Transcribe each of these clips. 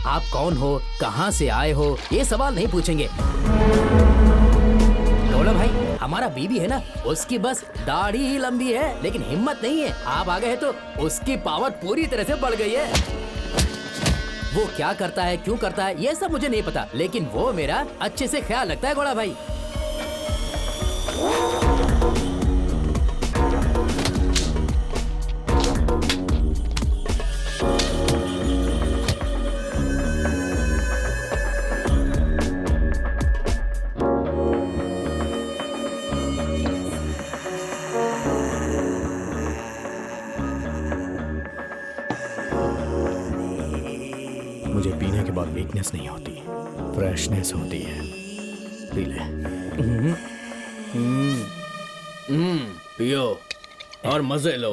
आप कौन हो, कहाँ से आए हो, ये सवाल नहीं पूछेंगे। घोड़ा भाई, हमारा बीबी है ना, उसकी बस दाढ़ी ही लंबी है लेकिन हिम्मत नहीं है। आप आ गए तो उसकी पावर पूरी तरह से बढ़ गई है। वो क्या करता है, क्यों करता है, ये सब मुझे नहीं पता, लेकिन वो मेरा अच्छे से ख्याल रखता है घोड़ा भाई। मुझे पीने के बाद वीकनेस नहीं होती, फ्रेशनेस होती है। पी ले। पियो और मजे लो।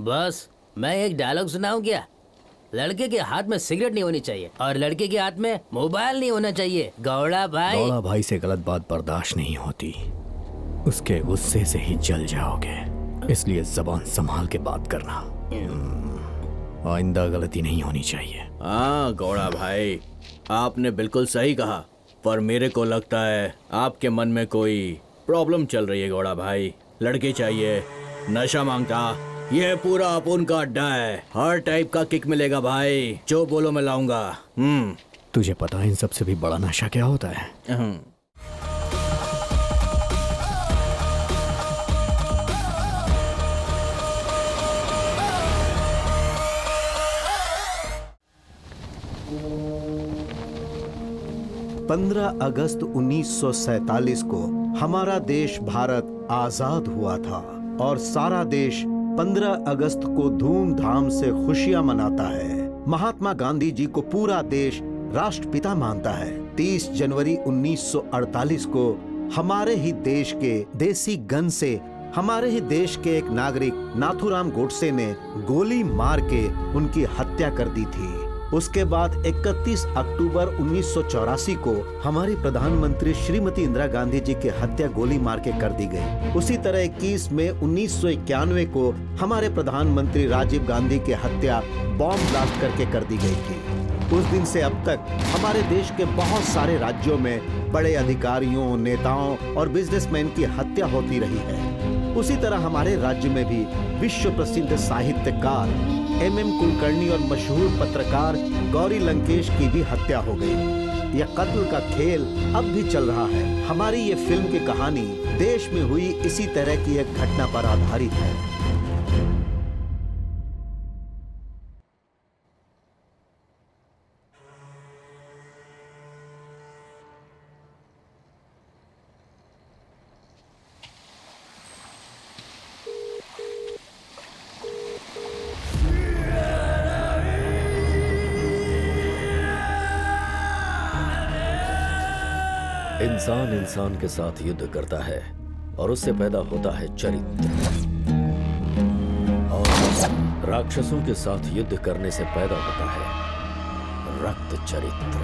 बस मैं एक डायलॉग सुनाऊं क्या? लड़के के हाथ में सिगरेट नहीं होनी चाहिए और लड़के के हाथ में मोबाइल नहीं होना चाहिए। गौड़ा भाई, गौड़ा भाई से गलत बात बर्दाश्त नहीं होती, उसके गुस्से से ही जल जाओगे, इसलिए जबान संभाल के बात करना। आइंदा गलती नहीं होनी चाहिए। हाँ गौड़ा भाई, आपने बिल्कुल सही कहा, पर मेरे को लगता है आपके मन में कोई प्रॉब्लम चल रही है गौड़ा भाई। लड़के चाहिए, नशा मांगता, ये पूरा अपुन का अड्डा है, हर टाइप का किक मिलेगा भाई, जो बोलो मैं लाऊंगा। तुझे पता है इन सबसे भी बड़ा नशा क्या होता है? पंद्रह अगस्त 1947 को हमारा देश भारत आजाद हुआ था और सारा देश 15 अगस्त को धूमधाम से खुशियां मनाता है। महात्मा गांधी जी को पूरा देश राष्ट्रपिता मानता है। 30 जनवरी 1948 को हमारे ही देश के देसी गन से हमारे ही देश के एक नागरिक नाथूराम गोडसे ने गोली मार के उनकी हत्या कर दी थी। उसके बाद 31 अक्टूबर 1984 को हमारी प्रधानमंत्री श्रीमती इंदिरा गांधी जी की हत्या गोली मार के कर दी गई। उसी तरह 21 मई 1991 को हमारे प्रधानमंत्री राजीव गांधी की हत्या बॉम्ब ब्लास्ट करके कर दी गई थी। उस दिन से अब तक हमारे देश के बहुत सारे राज्यों में बड़े अधिकारियों, नेताओं और बिजनेसमैन की हत्या होती रही है। उसी तरह हमारे राज्य में भी विश्व प्रसिद्ध साहित्यकार MM कुलकर्णी और मशहूर पत्रकार गौरी लंकेश की भी हत्या हो गई। यह कत्ल का खेल अब भी चल रहा है। हमारी ये फिल्म की कहानी देश में हुई इसी तरह की एक घटना पर आधारित है। इंसान इंसान के साथ युद्ध करता है और उससे पैदा होता है चरित्र, और राक्षसों के साथ युद्ध करने से पैदा होता है रक्त चरित्र।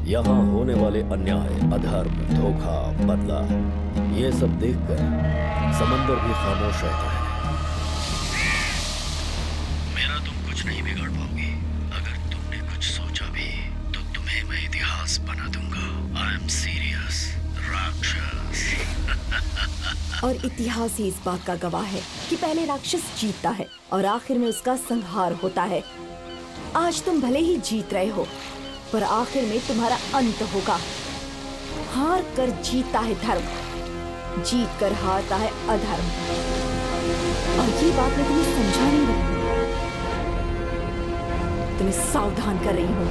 यहाँ होने वाले अन्याय, अधर्म, धोखा, बदला, ये सब देखकर समंदर भी खामोश रहता है। मेरा तुम कुछ नहीं बिगाड़ पाओगे। अगर तुमने कुछ सोचा भी तो तुम्हें मैं इतिहास बना दूंगा। आई एम सीरियस, राक्षस। और इतिहास ही इस बात का गवाह है कि पहले राक्षस जीतता है और आखिर में उसका संहार होता है। आज तुम भले ही जीत रहे हो, पर आखिर में तुम्हारा अंत होगा। हार कर जीतता है धर्म, जीत कर हारता है अधर्म। और ये बात मैं तुम्हें समझा नहीं रही हूँ, तुम्हें सावधान कर रही हूँ।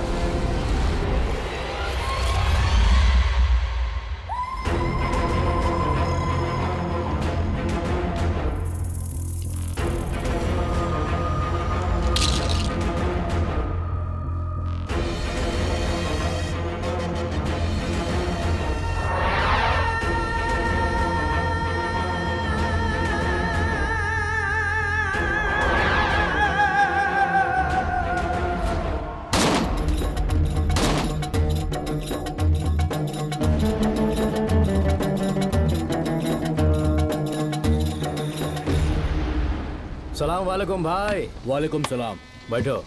सलाम वालेकुम भाई। वालेकुम सलाम। बैठो।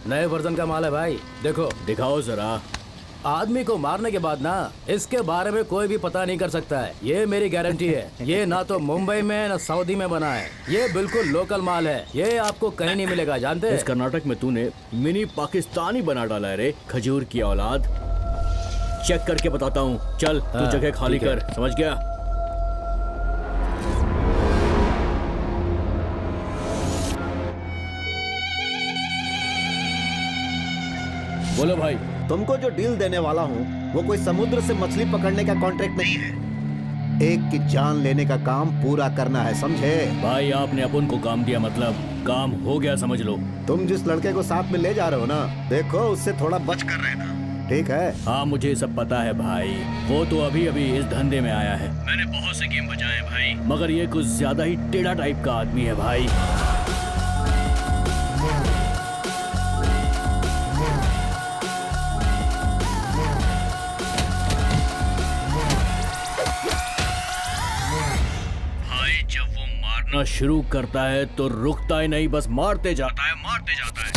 नए वर्जन का माल है भाई, देखो। दिखाओ जरा। आदमी को मारने के बाद ना इसके बारे में कोई भी पता नहीं कर सकता है, ये मेरी गारंटी है। ये ना तो मुंबई में ना सऊदी में बना है, ये बिल्कुल लोकल माल है, ये आपको कहीं नहीं मिलेगा, जानते इस हैं? कर्नाटक में तूने मिनी पाकिस्तानी बना डाला है रे, खजूर की औलाद। चेक करके बताता हूँ, चल तू हाँ, जगह खाली ठीक है। कर, समझ गया? बोलो भाई। तुमको जो डील देने वाला हूँ वो कोई समुद्र से मछली पकड़ने का कॉन्ट्रैक्ट नहीं है, एक की जान लेने का काम पूरा करना है, समझे? भाई आपने अपन को काम दिया, मतलब काम हो गया समझ लो। तुम जिस लड़के को साथ में ले जा रहे हो ना, देखो उससे थोड़ा बच कर रहना, ठीक है? हाँ मुझे सब पता है भाई, वो तो अभी अभी इस धंधे में आया है। मैंने बहुत से गेम बजाए भाई, मगर ये कुछ ज्यादा ही टेढ़ा टाइप का आदमी है भाई। भाई जब वो मारना शुरू करता है तो रुकता ही नहीं, बस मारते जाता है, मारते जाता है।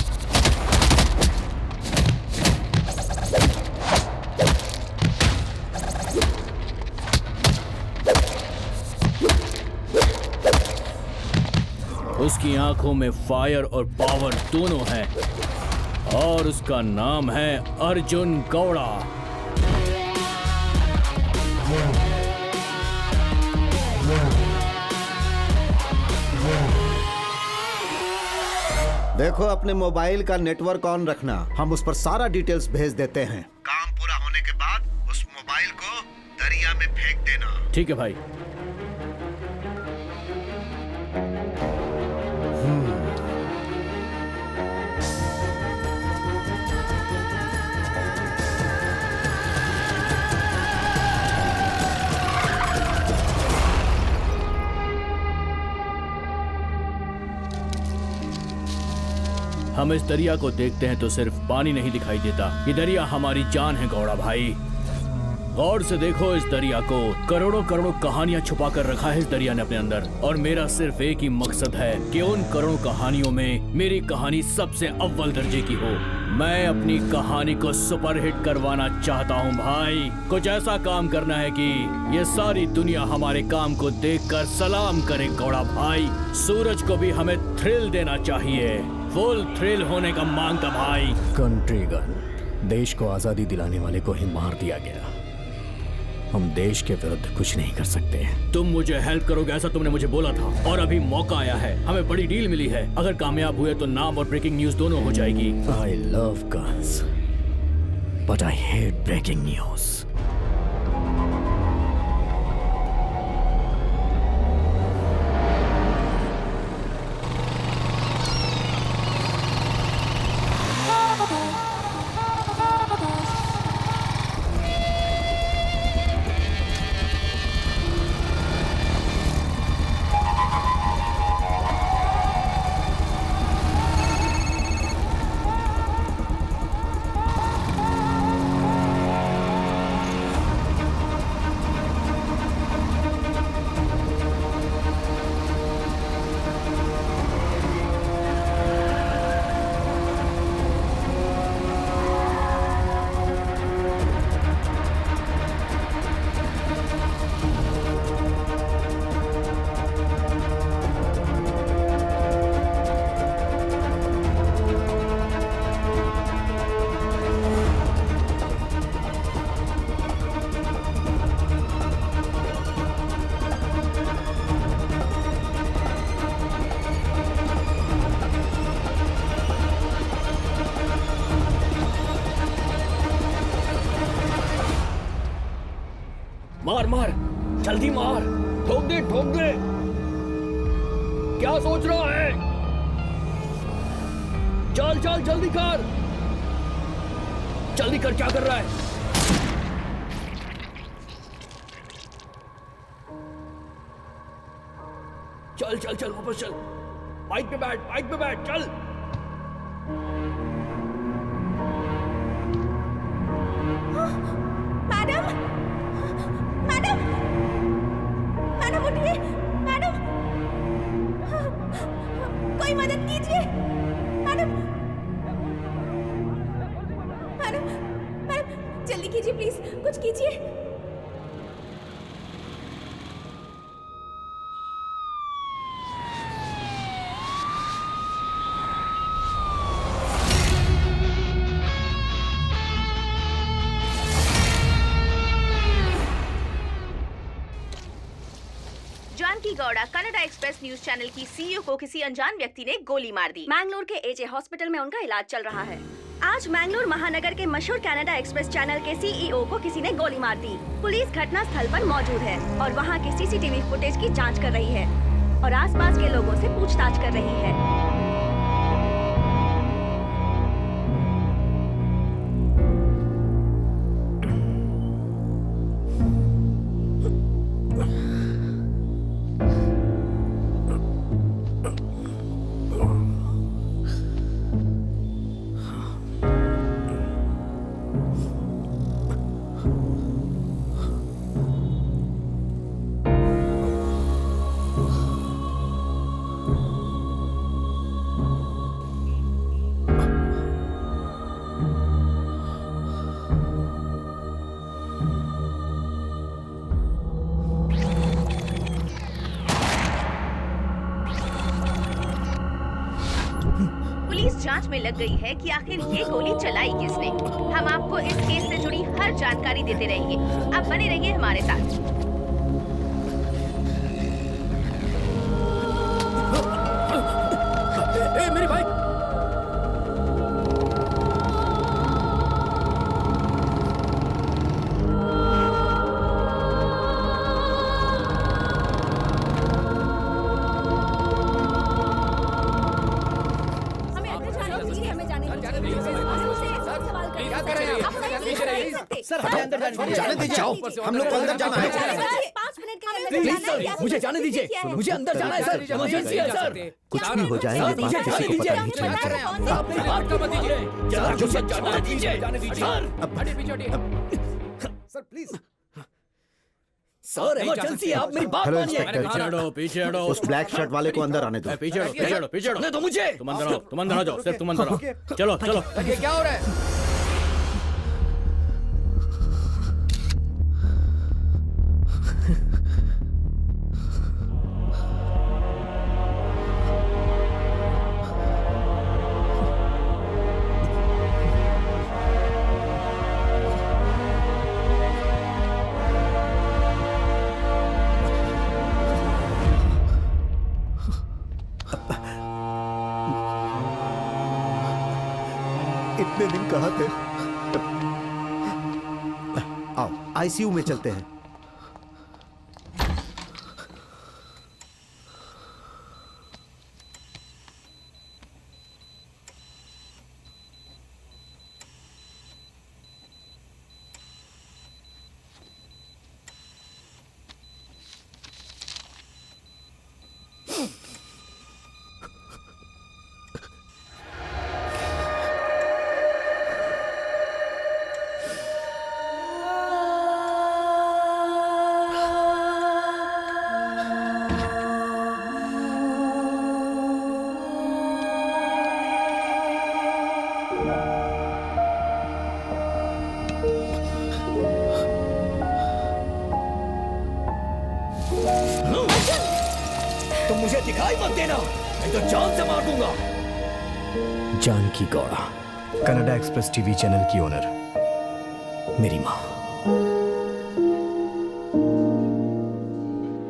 उसकी आंखों में फायर और पावर दोनों है और उसका नाम है अर्जुन गौड़ा। देखो अपने मोबाइल का नेटवर्क ऑन रखना, हम उस पर सारा डिटेल्स भेज देते हैं। काम पूरा होने के बाद उस मोबाइल को दरिया में फेंक देना। ठीक है भाई। हम इस दरिया को देखते हैं तो सिर्फ पानी नहीं दिखाई देता, ये दरिया हमारी जान है गौड़ा भाई। गौर से देखो इस दरिया को, करोड़ों करोड़ों कहानियां छुपा कर रखा है इस दरिया ने अपने अंदर, और मेरा सिर्फ एक ही मकसद है कि उन करोड़ों कहानियों में मेरी कहानी सबसे अव्वल दर्जे की हो। मैं अपनी कहानी को सुपरहिट करवाना चाहता हूँ भाई। कुछ ऐसा काम करना है कि ये सारी दुनिया हमारे काम को देखकर सलाम करे गौड़ा भाई। सूरज को भी हमें थ्रिल देना चाहिए, फुल थ्रिल होने का मांगता भाई। कंट्री गन, देश को आजादी दिलाने वाले को ही मार दिया गया, हम देश के विरुद्ध कुछ नहीं कर सकते। तुम मुझे हेल्प करोगे ऐसा तुमने मुझे बोला था, और अभी मौका आया है, हमें बड़ी डील मिली है। अगर कामयाब हुए तो नाम और ब्रेकिंग न्यूज दोनों हो जाएगी। I love guns but I hate breaking news. मार मार, जल्दी मार, ठोक दे ठोक दे। क्या सोच रहा है? चल चल जल्दी कर, जल्दी कर, क्या कर रहा है? चल चल चल वापस चल, बाइक पे बैठ, बाइक पे बैठ, चल। मैडम, मैडम, मैडम उठिए, मैडम, कोई मदद कीजिए। मैडम, मैडम, मैडम, जल्दी कीजिए प्लीज, कुछ कीजिए। Janaki Gowda Canada express news channel की सीईओ को किसी अनजान व्यक्ति ने गोली मार दी। मैंगलोर के एजे हॉस्पिटल में उनका इलाज चल रहा है। आज मैंगलोर महानगर के मशहूर कनाडा एक्सप्रेस चैनल के सीईओ को किसी ने गोली मार दी। पुलिस घटना स्थल पर मौजूद है और वहां के सीसीटीवी फुटेज की जांच कर रही है और आसपास के लोगों से पूछताछ कर रही है। जांच में लग गई है कि आखिर ये गोली चलाई किसने। हम आपको इस केस से जुड़ी हर जानकारी देते रहेंगे। आप बने रहिए हमारे साथ। मेरी बाइक। सर हमें अंदर जाने दीजिए। जाओ, हम लोग को अंदर जाना है। 5 मिनट के अंदर प्लीज सर, मुझे जाने दीजिए। मुझे अंदर जाना है सर, इमरजेंसी है सर। कुछ भी हो जाए ये बात किसी को पता नहीं चलेगी। अपनी बात का मत दीजिए। जरा मुझे जाने दीजिए सर प्लीज। सर इमरजेंसी है, आप मेरी बात हेलो मानिए। इंस्पेक्टर, पीछे हटो। उस ब्लैक शर्ट वाले को अंदर आने दो। पीछे हटो। जाने दो मुझे। तुम अंदर आ जाओ। सिर्फ तुम अंदर आओ। चलो चलो। क्या हो रहा है? इतने दिन कहाँ थे? आओ आईसीयू में चलते हैं। तुम मुझे दिखाई मत देना, नहीं तो जान से मार दूंगा। Janaki Gowda, Canada express TV channel की ओनर, मेरी माँ।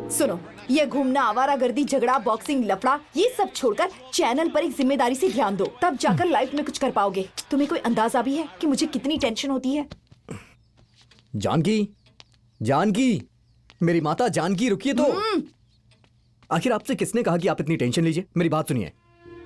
सुनो, ये घूमना, आवारागर्दी, झगड़ा, बॉक्सिंग, लफड़ा, ये सब छोड़कर चैनल पर एक जिम्मेदारी से ध्यान दो, तब जाकर लाइफ में कुछ कर पाओगे। तुम्हें कोई अंदाजा भी है कि मुझे कितनी टेंशन होती है? जानकी, जानकी, मेरी माता जानकी, रुकिए तो। आखिर आपसे किसने कहा कि आप इतनी टेंशन लीजिए? मेरी बात सुनिए।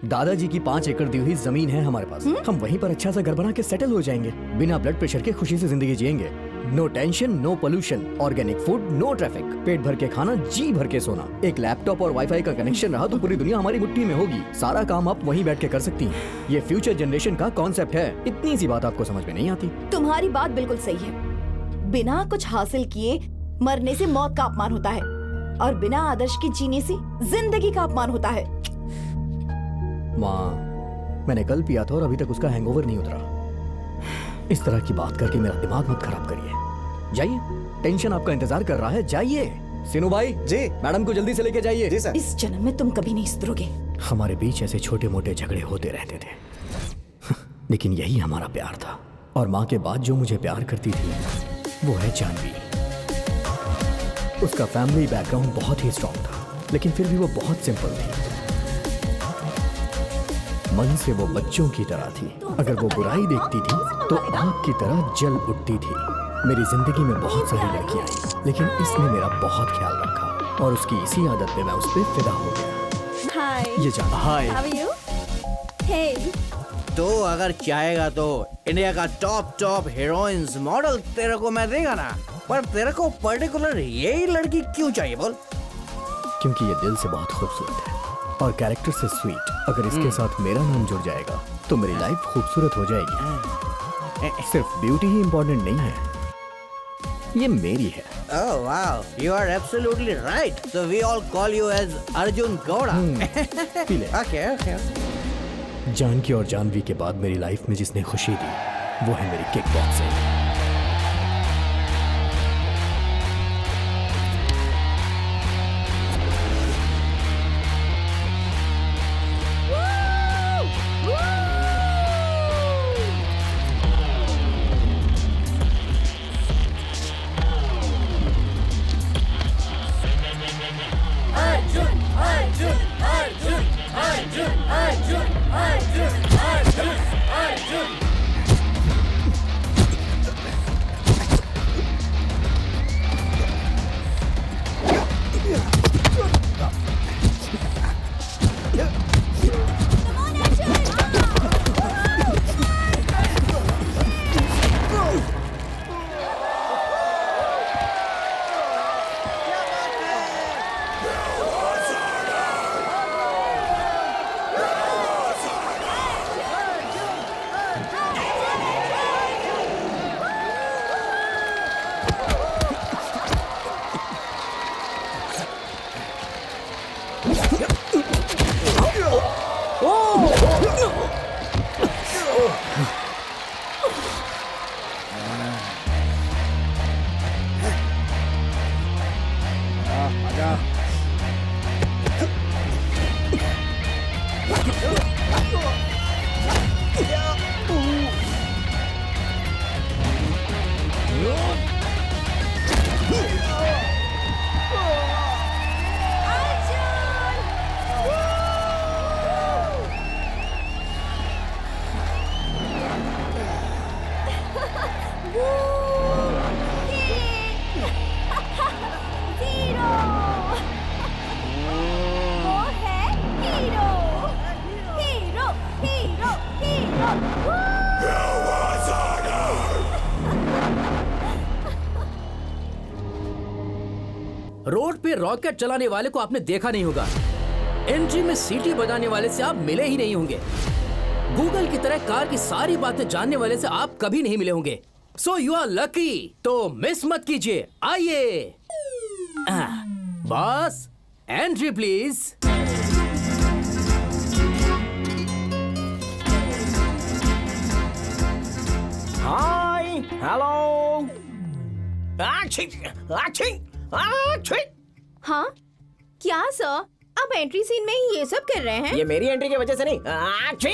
दादाजी की 5 एकड़ दी हुई जमीन है हमारे पास। हम वहीं पर अच्छा सा घर बना के सेटल हो जाएंगे, बिना ब्लड प्रेशर के खुशी से जिंदगी जिएंगे। No tension, no pollution, organic food, no traffic, पेट भर के खाना, जी भर के सोना। एक लैपटॉप और वाईफाई का कनेक्शन रहा तो पूरी दुनिया हमारी मुट्ठी में होगी। सारा काम आप वहीं बैठ के कर सकती हैं। ये फ्यूचर जनरेशन का कॉन्सेप्ट है। इतनी सी बात आपको समझ में नहीं आती? तुम्हारी बात बिल्कुल सही है। बिना कुछ हासिल किए मरने से मौत का अपमान होता है और बिना आदर्श के जीने से जिंदगी का अपमान होता है। माँ, मैंने कल पिया था और अभी तक उसका हैंगओवर नहीं उतरा। इस तरह की बात करके मेरा दिमाग मत खराब करिए। जाइए, टेंशन आपका इंतजार कर रहा है, जाइए। सिनू भाई जी, मैडम को जल्दी से लेके जाइए। जी सर। इस जन्म में तुम कभी नहीं सुधरोगे। हमारे बीच ऐसे छोटे मोटे झगड़े होते रहते थे, लेकिन यही हमारा प्यार था। और माँ के बाद जो मुझे प्यार करती थी वो है जानवी। उसका फैमिली बैकग्राउंड बहुत ही स्ट्रांग था, लेकिन फिर भी वो बहुत सिंपल थी। मन से वो बच्चों की तरह थी। अगर वो बुराई देखती थी तो आग की तरह जल उठती थी। मेरी जिंदगी में बहुत सारी लड़कियां आई, लेकिन इसने मेरा बहुत ख्याल रखा और उसकी इसी आदत पे मैं उस पर फिदा हो गया। हाय, ये जान। Hi. How are you? Hey, तो अगर चाहेगा तो इंडिया का टॉप हीरोइंस मॉडल तेरे को मैं देगा ना, पर तेरे को पर्टिकुलर यही लड़की क्यों चाहिए बोल? क्योंकि ये दिल से बहुत खूबसूरत है और कैरेक्टर से स्वीट। अगर इसके साथ मेरा नाम जुड़ जाएगा तो मेरी लाइफ खूबसूरत हो जाएगी। सिर्फ ब्यूटी ही इम्पोर्टेंट नहीं है, ये मेरी है। Oh wow, you are absolutely right. So we all call you as Arjun Gowda. P ले। Okay. जानकी और जानवी के बाद मेरी लाइफ में जिसने खुशी दी वो है मेरी किक बॉक्सिंग। रोड पे रॉकेट चलाने वाले को आपने देखा नहीं होगा। एंट्री में सीटी बजाने वाले से आप मिले ही नहीं होंगे। गूगल की तरह कार की सारी बातें जानने वाले से आप कभी नहीं मिले होंगे। सो यू आर लकी, तो मिस मत कीजिए। आइए boss, entry please. Hi, hello. हाँ क्या सर, आप एंट्री सीन में ही ये सब कर रहे हैं? ये मेरी एंट्री की वजह से नहीं,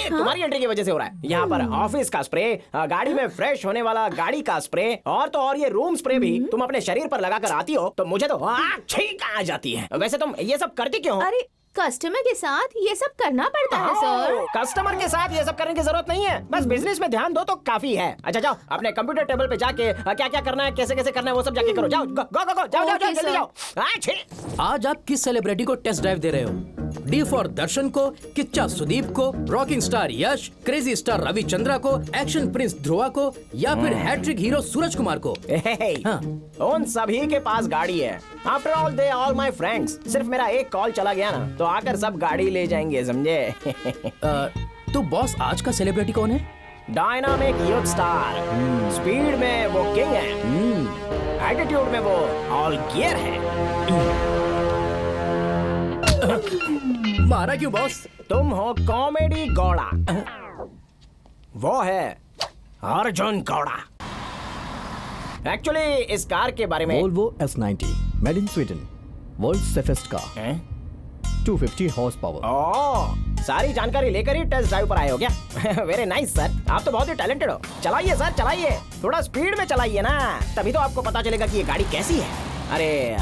तुम्हारी एंट्री की वजह से हो रहा है। यहाँ पर ऑफिस का स्प्रे, गाड़ी में फ्रेश होने वाला गाड़ी का स्प्रे, और तो और ये रूम स्प्रे भी तुम अपने शरीर पर लगा कर आती हो तो मुझे तो आ जाती है। वैसे तुम ये सब करती क्यों हो? अरे कस्टमर के साथ ये सब करना पड़ता है सर। कस्टमर के साथ ये सब करने की जरूरत नहीं है, बस बिजनेस में ध्यान दो तो काफी है। अच्छा जाओ, अपने कंप्यूटर टेबल पे जाके क्या क्या करना है, कैसे कैसे करना है वो सब जाके करो। जाओ गो गो गो, जाओ Okay, जल्दी sir. जाओ। आज आप किस सेलिब्रिटी को टेस्ट ड्राइव दे रहे हो? डी फॉर दर्शन को, किच्चा सुदीप को, रॉकिंग स्टार यश, क्रेजी स्टार रविचंद्रा को, एक्शन प्रिंस ध्रुवा को, या फिर हैट्रिक हीरो सूरज कुमार को? हाँ। उन सभी के पास गाड़ी है। After all they all my friends. सिर्फ मेरा एक कॉल चला गया ना तो आकर सब गाड़ी ले जाएंगे, समझे? तो बॉस, आज का सेलिब्रिटी कौन है? Dynamic youth star. स्पीड में वो किंग है, एटीट्यूड में वो ऑल गियर है। मारा क्यों बॉस? तुम हो कॉमेडी गौड़ा, वो है अर्जुन गौड़ा। एक्चुअली इस कार के बारे में Volvo S90 made in Sweden, world safest car, हैं? 250 हॉर्स पावर। ओह, सारी जानकारी लेकर ही टेस्ट ड्राइव पर आए हो क्या? वेरी नाइस सर, आप तो बहुत ही टैलेंटेड हो। चलाइए सर, चलाइए, थोड़ा स्पीड में चलाइए ना, तभी तो आपको पता चलेगा कि ये गाड़ी कैसी है। अरे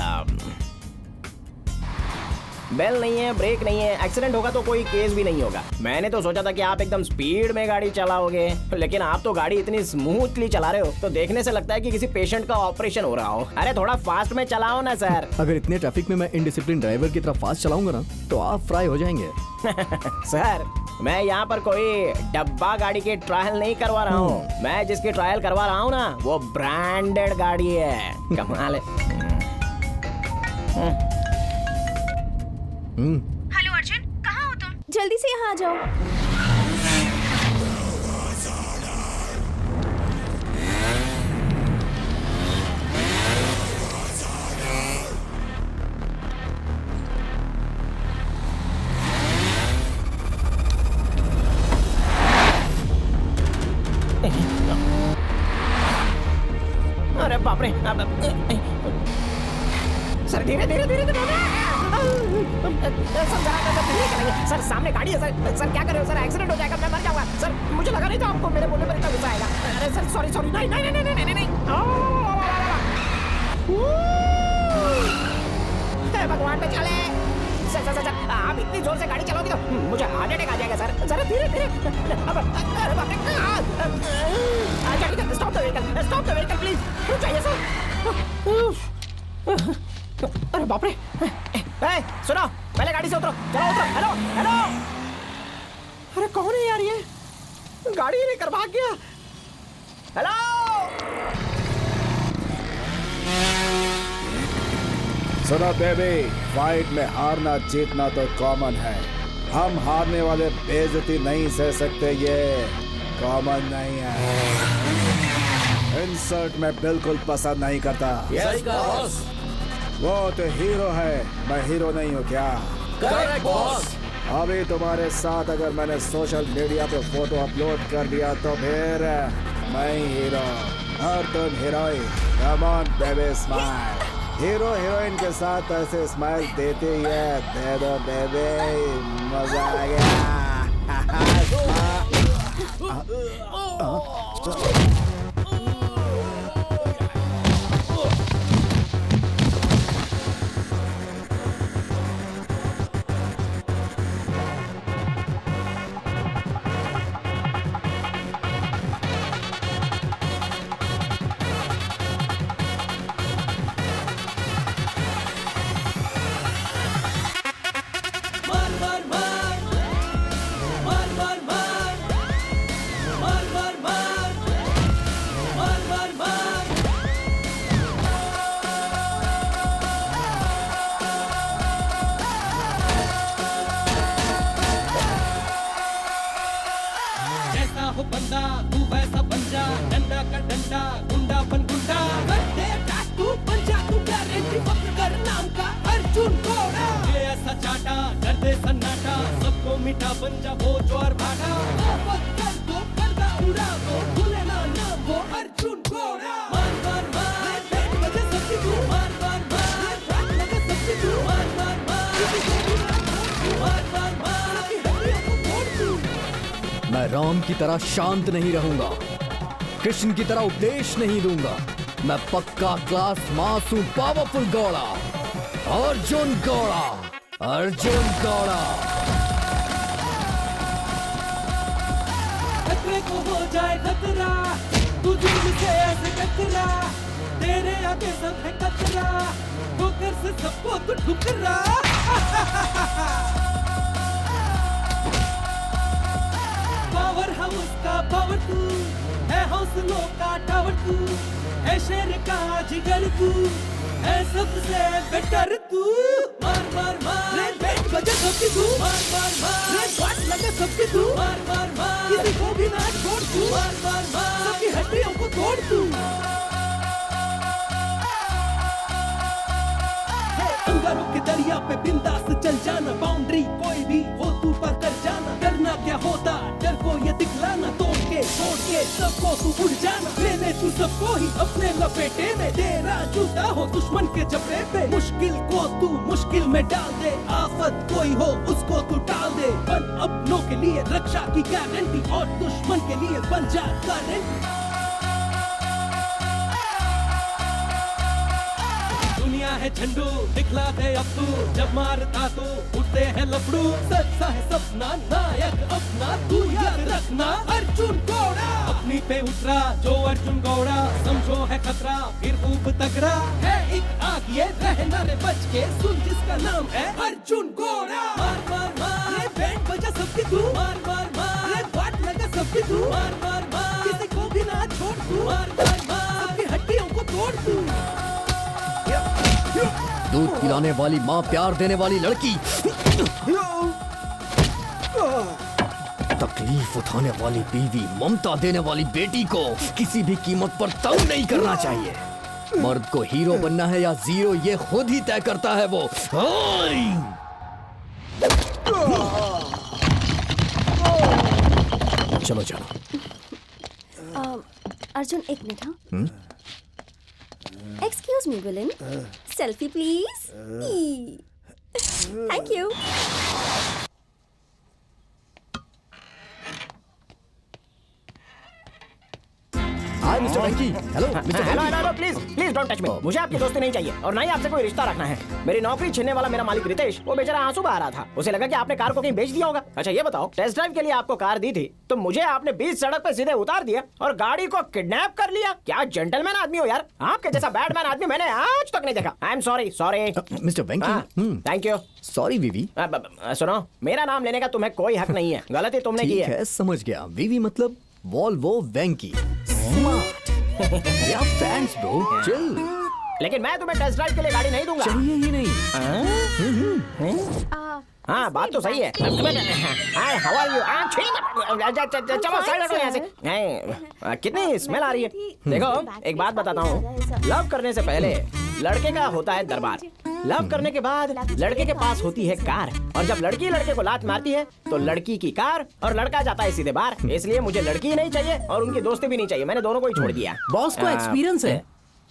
बेल नहीं है, ब्रेक नहीं है, एक्सीडेंट होगा तो कोई केस भी नहीं होगा। मैंने तो सोचा था कि आप एकदम स्पीड में गाड़ी चलाओगे, लेकिन आप तो गाड़ी इतनी स्मूथली चला रहे हो तो देखने से लगता है कि किसी पेशेंट का ऑपरेशन हो रहा हो। अरे थोड़ा फास्ट में चलाओ ना सर। अगर इतने ट्रैफिक में मैं इनडिसिप्लिन ड्राइवर की तरफ फास्ट चलाऊंगा ना तो आप फ्राई हो जाएंगे। सर, मैं यहाँ पर कोई डब्बा गाड़ी की ट्रायल नहीं करवा रहा हूँ। मैं जिसकी ट्रायल करवा रहा हूँ ना वो ब्रांडेड गाड़ी है। कमाल है। हेलो अर्जुन, कहाँ हो तुम? जल्दी से यहाँ आ जाओ। अरे बाप रे। सर धीरे धीरे धीरे सर, सामने गाड़ी है सर। सर क्या कर रहे हो सर? एक्सीडेंट हो जाएगा, मैं मर जाऊंगा सर। मुझे लगा नहीं था आपको मेरे बोलने पर इतना गुस्सा आएगा। अरे सर सॉरी सॉरी, नहीं नहीं नहीं नहीं नहीं नहीं। भगवान पे चले। सर सर सर, आप इतनी जोर से गाड़ी चलाओगे तो मुझे हार्ट अटैक आ जाएगा सर। जरा धीरे धीरे। अरे बाप रे, स्टॉप द व्हीकल प्लीज। रुक जाइए सर। अरे बाप रे। सुनो, पहले गाड़ी से उतरो। चलो उतरो। Hello hello. अरे कौन है यार ये? गाड़ी लेकर भाग गया। हेलो। सुनो बेबी, फाइट में हारना जीतना तो कॉमन है। हम हारने वाले बेइज्जती नहीं सह सकते, ये कॉमन नहीं है। इंसल्ट मैं बिल्कुल पसंद नहीं करता। सही कहा बॉस। वो तो हीरो है, मैं हीरो नहीं हूँ क्या? Correct boss. अभी तुम्हारे साथ अगर मैंने सोशल मीडिया पे फोटो अपलोड कर दिया तो फिर मैं हीरो और तुम heroine. Come on baby smile. Hero heroine के साथ ऐसे स्माइल देते ही है। दे दो बेबी, मजा आ गया। मैं राम की तरह शांत नहीं रहूंगा, कृष्ण की तरह उपदेश नहीं दूंगा। मैं पक्का क्लास मास हूं, पावरफुल गौड़ा, अर्जुन गौड़ा, अर्जुन गौड़ा। खतरे को हो जाए खतरा, तू जुर्म से ऐसे कतरा, तेरे आगे सब है कतरा, ठोकर से सबको तू ठुकरा। पावर हाउस का पावर तू है, हौसलों का टावर तू है, शेर का जिगर तू है, सबसे बेटर तू। मार मार मार, रेड बेट बजे सबकी तू, मार मार मार, रेड शॉट लगे सबकी तू, मार मार मार, किसी को भी ना छोड़ तू, मार मार मार, सबकी हड्डियों को तोड़ तू। करो के दरिया पे बिंदास चल जाना, बाउंड्री कोई भी हो तू पर कर जाना। डरना क्या होता, डर को ये दिखलाना, तोड़ के सबको तू उड़ जाना। ले ले तू सबको ही अपने लपेटे में, तेरा जूता हो दुश्मन के जबड़े पे। मुश्किल को तू मुश्किल में डाल दे, आफत कोई हो उसको तू टाल दे। बन अपनों के लिए रक्षा की गारंटी, और दुश्मन के लिए बन जा गारंटी। दुनिया है झंडू दिखला दे अब तू, जब मारता तो उठते हैं लफड़ू। सच्चा है सपना नायक अपना, तू याद रखना अर्जुन घोड़ा। अपनी पे उतरा जो अर्जुन घोड़ा, समझो है खतरा फिर खूब तगड़ा। है एक आग ये रहना रे बच के, सुन जिसका नाम है अर्जुन घोड़ा। मार मार मार रे बैंड बजा सबकी तू, मार मार मार रे बात लगा सबकी तू, मार मार मार किसी को भी ना छोड़ तू, मार मार मार सबकी हड्डियों को तोड़ तू। दूध पिलाने वाली माँ, प्यार देने वाली लड़की, तकलीफ उठाने वाली बीवी, ममता देने वाली बेटी को किसी भी कीमत पर तंग नहीं करना चाहिए। मर्द को हीरो बनना है या जीरो, ये खुद ही तय करता है वो। चलो जानो। अर्जुन एक मिनट। हाँ, excuse me villain, selfie please. Thank you. Hi mister Venky. Hello mister hello Venky. Hello, please please don't touch me. मुझे आपकी दोस्ती नहीं चाहिए और ना ही आपसे कोई रिश्ता रखना है। मेरी नौकरी छीनने वाला मेरा मालिक रितेश, वो बेचारा आंसू बहा रहा था। उसे लगा कि आपने कार को कहीं बेच दिया होगा। अच्छा ये बताओ, टेस्ट ड्राइव के लिए आपको कार दी थी तो मुझे आपने बीच सड़क पे सीधे उतार दिया और गाड़ी को किडनैप कर लिया। क्या जेंटलमैन आदमी हो यार, आपके जैसा बैडमैन आदमी मैंने आज तक नहीं देखा। I am sorry sorry mister Venky. Thank you. Sorry वीवी। सुनो, मेरा नाम लेने का तुम्हें कोई हक नहीं है, गलती तुमने की ठीक है। है, समझ गया। वीवी मतलब वॉल्वो वेंकी। स्मार्ट। या फैंस ब्रो, चिल। लेकिन मैं तुम्हें टेस्ट ड्राइव के लिए गाड़ी नहीं दूंगा। चाहिए ही नहीं। हाँ बात तो सही है। How are you? चलो साइड हटो यहाँ से। कितनी स्मेल आ रही है। देखो एक बात बताता हूँ, लव करने से पहले लड़के का होता है दरबार, लव करने के बाद लड़के के पास होती है कार, और जब लड़की लड़के को लात मारती है तो लड़की की कार और लड़का जाता है सीधे बाहर। इसलिए मुझे लड़की नहीं चाहिए और उनकी दोस्ती भी नहीं चाहिए, मैंने दोनों को ही छोड़ दिया। बॉस को एक्सपीरियंस है।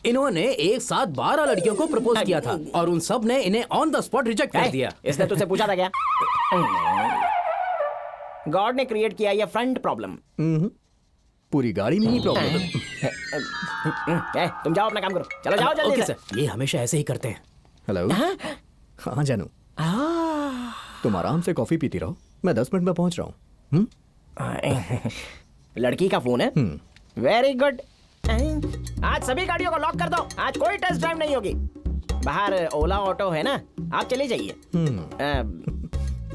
इन्होंने एक साथ 12 लड़कियों को प्रपोज किया था और उन सब ने इन्हें ऑन द स्पॉट रिजेक्ट कर दिया। इसने तुझसे पूछा था क्या? गॉड ने क्रिएट किया ये फ्रंट प्रॉब्लम। पूरी गाड़ी में ही प्रॉब्लम। तुम जाओ अपना काम करो, चलो जाओ जल्दी से। ये हमेशा ऐसे ही करते हैं। हेलो। हाँ जानू, तुम आराम से कॉफी पीती रहो, मैं 10 मिनट में पहुंच रहा हूँ। लड़की का फोन है। Very good. आज सभी गाड़ियों को लॉक कर दो, आज कोई टेस्ट ड्राइव नहीं होगी। बाहर ओला ऑटो है ना, आप चले जाइए।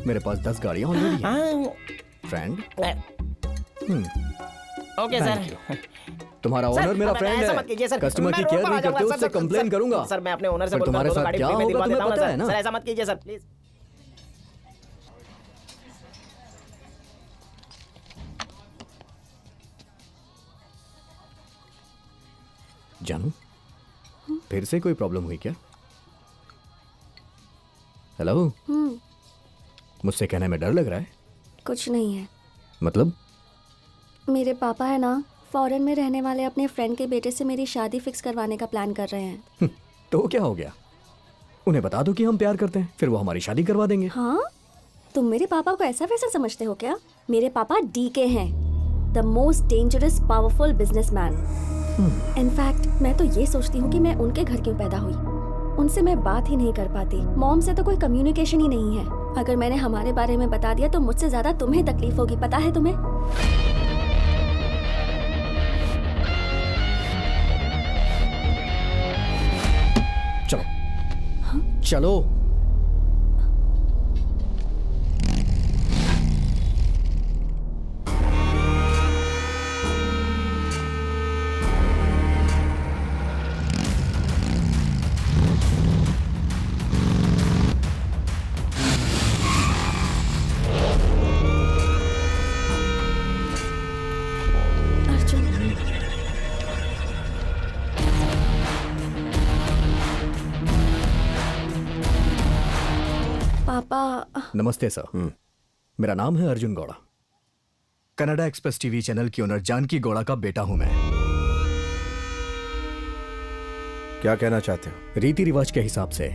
मेरे पास 10 गाड़ियां ऑलरेडी हैं। फ्रेंड। Okay sir. तुम्हारा ओनर मेरा फ्रेंड है। मत कीजिए सर, कस्टमर की केयर नहीं करते, उससे कंप्लेन करूंगा। सर मैं अपने ओनर से पर तुम्हारे साथ क्या होगा तुम्हें पता है ना। सर ऐसा मत कीजिए सर प्लीज। जानू, फिर से कोई प्रॉब्लम हुई क्या? हेलो। मुझसे कहने में डर लग रहा है। कुछ नहीं है। मतलब? मेरे पापा है ना, फॉरेन में रहने वाले अपने फ्रेंड के बेटे से मेरी शादी फिक्स करवाने का प्लान कर रहे हैं। तो क्या हो गया? उन्हें बता दो कि हम प्यार करते हैं, फिर वो हमारी शादी करवा देंगे। हाँ, तुम मेरे पापा को ऐसा वैसा समझते हो क्या? मेरे पापा डीके हैं, the most dangerous powerful businessman. In fact मैं तो ये सोचती हूँ कि मैं उनके घर क्यों पैदा हुई। उनसे मैं बात ही नहीं कर पाती, मॉम से तो कोई कम्युनिकेशन ही नहीं है। अगर मैंने हमारे बारे में बता दिया तो मुझसे ज्यादा तुम्हें तकलीफ होगी, पता है तुम्हें? चलो। चलो। पापा। नमस्ते सर। मेरा नाम है Arjun Gowda. Canada express TV channel की ओनर जानकी गौड़ा का बेटा हूं मैं। क्या कहना चाहते हो? रीति रिवाज के हिसाब से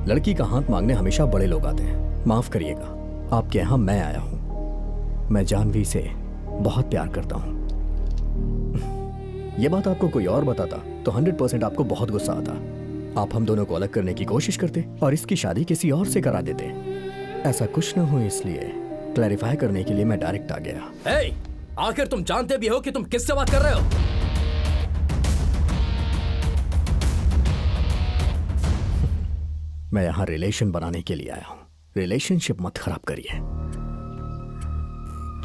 लड़की का हाथ मांगने हमेशा बड़े लोग आते हैं। माफ करिएगा, आपके यहाँ मैं आया हूं। मैं जानवी से बहुत प्यार करता हूं। यह बात आपको कोई और बताता तो 100% आपको बहुत गुस्सा आता। आप हम दोनों को अलग करने की कोशिश करते और इसकी शादी किसी और से करा देते। ऐसा कुछ न हो, इसलिए क्लैरिफाई करने के लिए मैं डायरेक्ट आ गया। हे, आखिर तुम जानते भी हो कि तुम किससे बात कर रहे हो? मैं यहां रिलेशन बनाने के लिए आया हूं। रिलेशनशिप मत खराब करिए।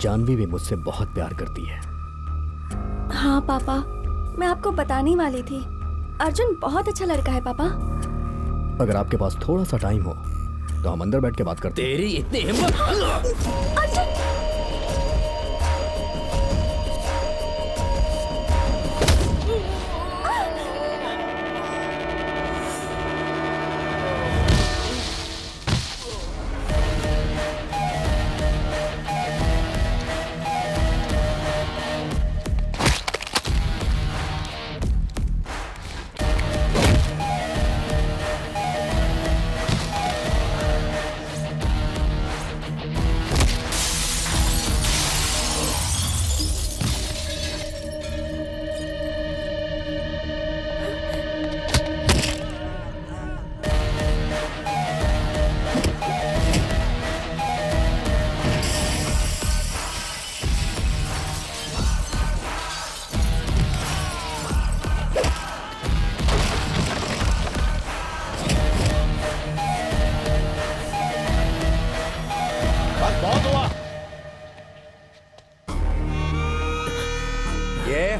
जानवी भी मुझसे बहुत प्यार करती है। हाँ पापा, मैं आपको बताने वाली थी। अर्जुन बहुत अच्छा लड़का है पापा। अगर आपके पास थोड़ा सा टाइम हो तो हम अंदर बैठ के बात करते हैं। तेरी इतनी हिम्मत!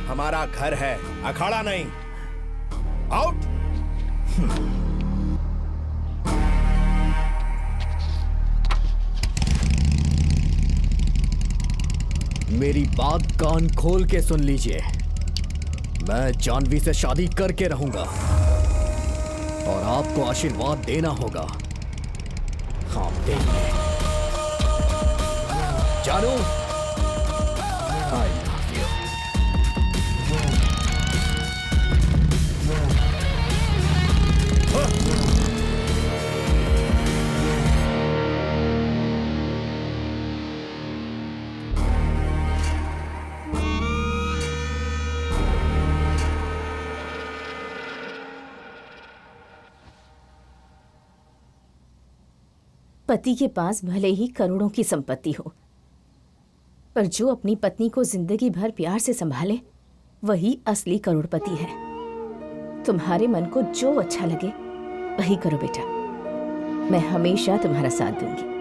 हमारा घर है, अखाड़ा नहीं। आउट। मेरी बात कान खोल के सुन लीजिए। मैं जानवी से शादी करके रहूंगा और आपको आशीर्वाद देना होगा। हाँ देंगे। जानू, आई लव यू। पति के पास भले ही करोड़ों की संपत्ति हो, पर जो अपनी पत्नी को जिंदगी भर प्यार से संभाले वही असली करोड़पति है। तुम्हारे मन को जो अच्छा लगे वही करो बेटा। मैं हमेशा तुम्हारा साथ दूंगी।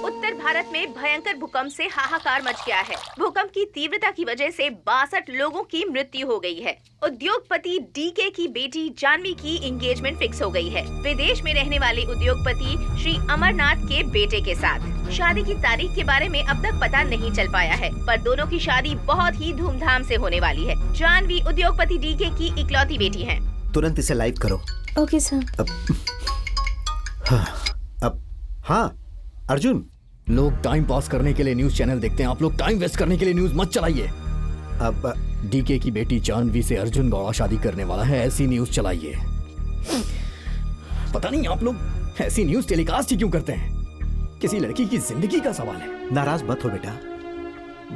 उत्तर भारत में भयंकर भूकंप से हाहाकार मच गया है। भूकंप की तीव्रता की वजह से 62 लोगों की मृत्यु हो गई है। उद्योगपति डीके की बेटी जानवी की एंगेजमेंट फिक्स हो गई है, विदेश में रहने वाले उद्योगपति श्री अमरनाथ के बेटे के साथ। शादी की तारीख के बारे में अब तक पता नहीं चल पाया है, पर दोनों की शादी बहुत ही धूमधाम से होने वाली है। जानवी उद्योगपति डीके की इकलौती बेटी है। तुरंत इसे लाइव करो। Okay sir. हाँ अर्जुन, लोग टाइम पास करने के लिए न्यूज चैनल देखते हैं, आप लोग टाइम वेस्ट करने के लिए न्यूज मत चलाइए। अब डीके की बेटी जानवी से अर्जुन गौड़ा शादी करने वाला है, ऐसी न्यूज चलाइए। पता नहीं आप लोग ऐसी न्यूज टेलीकास्ट ही क्यों करते हैं? किसी लड़की की जिंदगी का सवाल है। नाराज मत हो बेटा,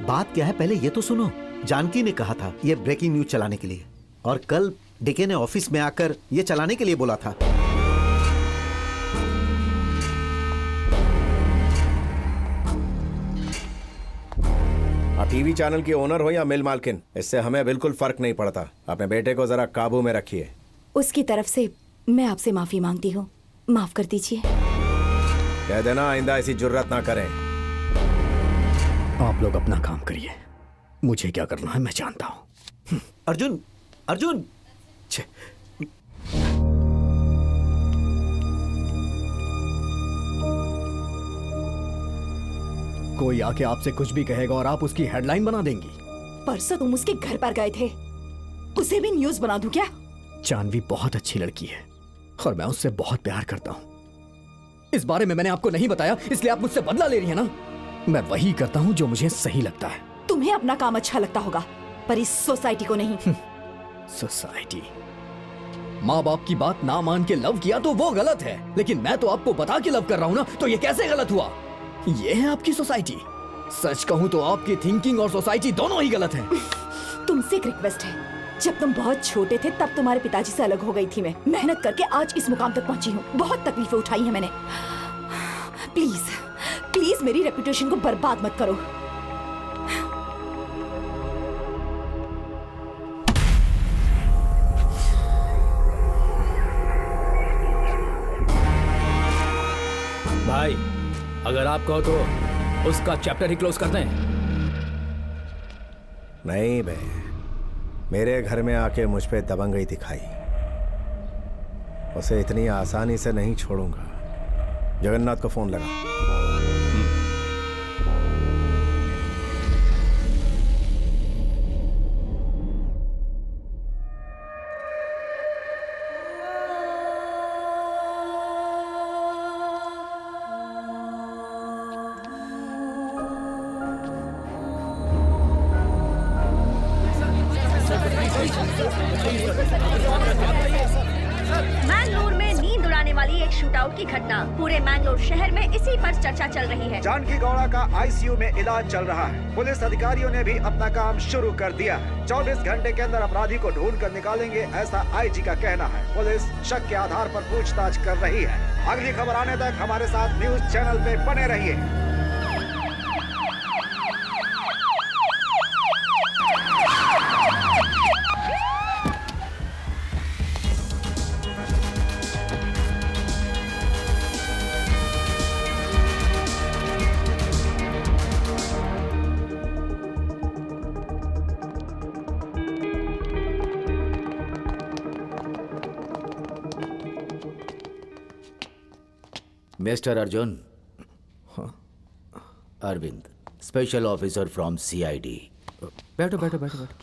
बात क्या है पहले ये तो सुनो। जानकी ने कहा था ये ब्रेकिंग न्यूज चलाने के लिए, और कल डीके ने ऑफिस में आकर ये चलाने के लिए बोला था। टीवी चैनल की ओनर हो या मिल मालकिन, इससे हमें बिल्कुल फर्क नहीं पड़ता। अपने बेटे को जरा काबू में रखिए। उसकी तरफ से मैं आपसे माफी मांगती हूँ, माफ कर दीजिए। कह देना आइंदा ऐसी जुर्रत ना करें। आप लोग अपना काम करिए, मुझे क्या करना है मैं जानता हूँ। अर्जुन, अर्जुन, कोई आके आपसे कुछ भी कहेगा और आप उसकी हेडलाइन बना देंगी। परसों तुम उसके घर पर गए थे, उसे भी न्यूज बना दूं क्या? जानवी बहुत अच्छी लड़की है और मैं उससे बहुत प्यार करता हूं। इस बारे में मैंने आपको नहीं बताया, इसलिए आप मुझसे बदला ले रही हैं ना। मैं वही करता हूं जो मुझे सही लगता है। तुम्हें अपना काम अच्छा लगता होगा, पर इस सोसाइटी को नहीं। सोसाइटी? माँ बाप की बात ना मान के लव किया तो वो गलत है, लेकिन मैं तो आपको बता के लव कर रहा हूं ना, तो ये कैसे गलत हुआ? ये है आपकी सोसाइटी। सच कहूं तो आपकी थिंकिंग और सोसाइटी दोनों ही गलत है। तुमसे एक रिक्वेस्ट है, जब तुम बहुत छोटे थे तब तुम्हारे पिताजी से अलग हो गई थी मैं। मेहनत करके आज इस मुकाम तक पहुंची हूँ, बहुत तकलीफें उठाई हैं मैंने। प्लीज प्लीज मेरी रेपुटेशन को बर्बाद मत करो। भाई अगर आप कहो तो उसका चैप्टर ही क्लोज कर दें। नहीं बे, मेरे घर में आके मुझ पे दबंगई दिखाई, उसे इतनी आसानी से नहीं छोड़ूंगा। जगन्नाथ को फोन लगा। मैंगलोर में नींद उड़ाने वाली एक शूटआउट की घटना पूरे मैंगलोर शहर में इसी पर चर्चा चल रही है। जानकी गौड़ा का आईसीयू में इलाज चल रहा है। पुलिस अधिकारियों ने भी अपना काम शुरू कर दिया है। 24 घंटे के अंदर अपराधी को ढूंढ कर निकालेंगे, ऐसा आईजी का कहना है। पुलिस शक के आधार पर पूछताछ कर रही है। अगली खबर आने तक हमारे साथ न्यूज चैनल पे बने रहिए। Mister Arjun. Arvind, special officer from CID. बैठो बैठो बैठो बैठो।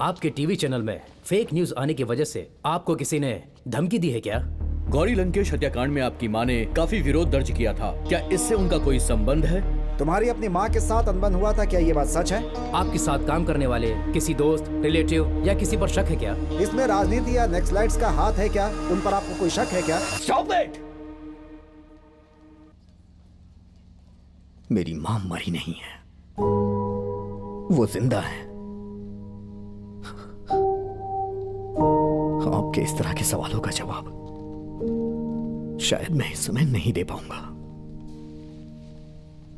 आपके टीवी चैनल में फेक न्यूज आने की वजह से आपको किसी ने धमकी दी है क्या? गौरी लंकेश हत्याकांड में आपकी माँ ने काफी विरोध दर्ज किया था, क्या इससे उनका कोई संबंध है? तुम्हारी अपनी माँ के साथ अनबन हुआ था, क्या ये बात सच है? आपके साथ काम करने वाले किसी दोस्त, रिलेटिव या किसी पर शक है क्या? इसमें राजनीति या नक्सलाइट्स का हाथ है क्या? उन पर आपको कोई शक है क्या? Stop it! मेरी मां मरी नहीं है, वो जिंदा है। आपके इस तरह के सवालों का जवाब शायद मैं इस समय नहीं दे पाऊंगा।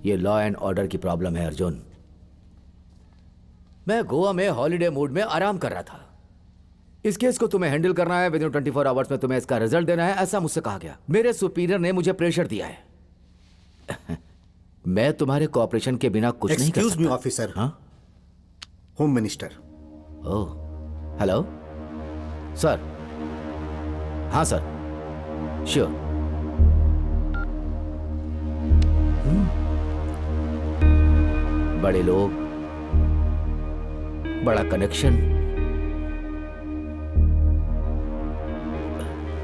ये लॉ एंड ऑर्डर की प्रॉब्लम है अर्जुन। मैं गोवा में हॉलिडे मूड में आराम कर रहा था। इस केस को तुम्हें हैंडल करना है, विदिन 24 आवर्स में तुम्हें इसका रिजल्ट देना है, ऐसा मुझसे कहा गया। मेरे सुपीरियर ने मुझे प्रेशर दिया है। मैं तुम्हारे कोऑपरेशन के बिना कुछ नहीं कर सकता। Excuse me officer. हाँ, होम मिनिस्टर। ओह, हेलो सर। हाँ सर, श्योर। बड़े लोग, बड़ा कनेक्शन।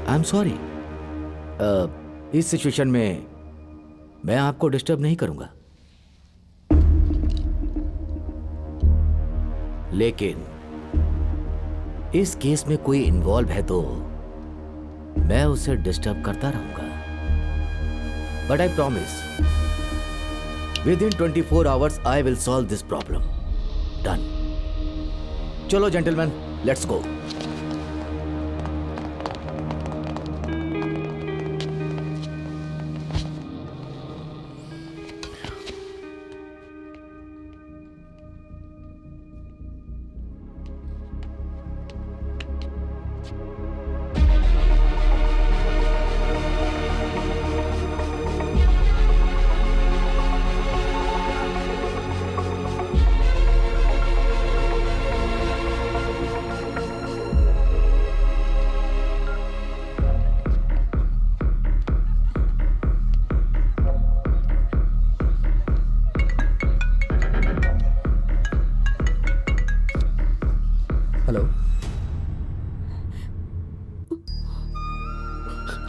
आई एम सॉरी, इस सिचुएशन में मैं आपको डिस्टर्ब नहीं करूंगा, लेकिन इस केस में कोई इन्वॉल्व है तो मैं उसे डिस्टर्ब करता रहूंगा। But I promise, within 24 hours I will solve this problem. Done. चलो जेंटलमैन, लेट्स गो।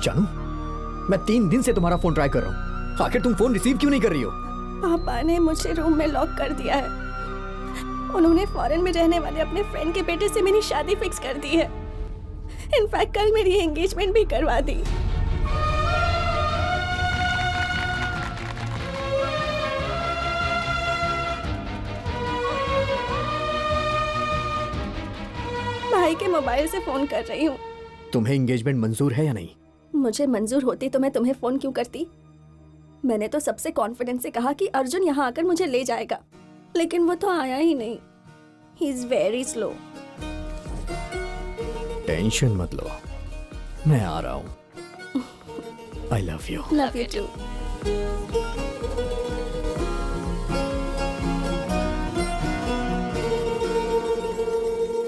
जानू, मैं 3 दिन से तुम्हारा फोन ट्राई कर रहा हूँ, आखिर तुम फोन रिसीव क्यों नहीं कर रही हो? पापा ने मुझे रूम में लॉक कर दिया है। उन्होंने फॉरेन में रहने वाले अपने फ्रेंड के बेटे से मेरी शादी फिक्स कर दी है। इनफैक्ट कल मेरी एंगेजमेंट भी करवा दी। भाई के मोबाइल से फोन कर रही हूँ। तुम्हें एंगेजमेंट मंजूर है या नहीं? मुझे मंजूर होती तो मैं तुम्हें फोन क्यों करती? मैंने तो सबसे कॉन्फिडेंस से कहा कि अर्जुन यहाँ आकर मुझे ले जाएगा, लेकिन वो तो आया ही नहीं। He is very slow. Tension मत लो, मैं आ रहा हूँ। I love you. Love you too.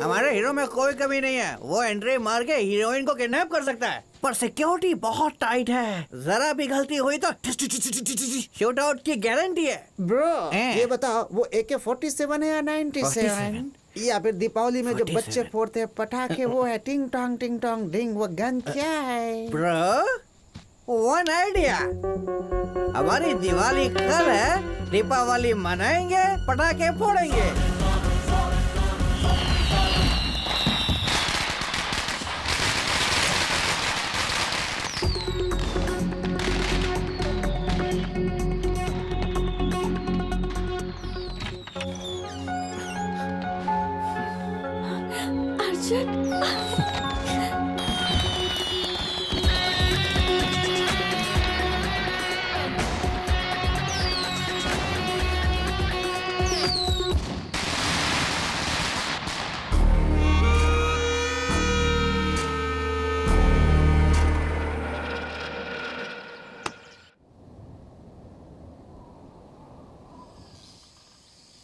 हमारे हीरो में कोई कमी नहीं है। वो एंट्री मार के हीरोइन को किडनैप कर सकता है, पर सिक्योरिटी बहुत टाइट है। जरा भी गलती हुई तो शूट आउट की गारंटी है। ब्रो ये बताओ, वो AK-47 है या 97? या फिर दीपावली में जो बच्चे फोड़ते हैं पटाखे, वो है टिंग टोंग डिंग, वो गन क्या है? ब्रो वन आइडिया, हमारी दिवाली कल है, दीपावली मनाएंगे, पटाखे फोड़ेंगे।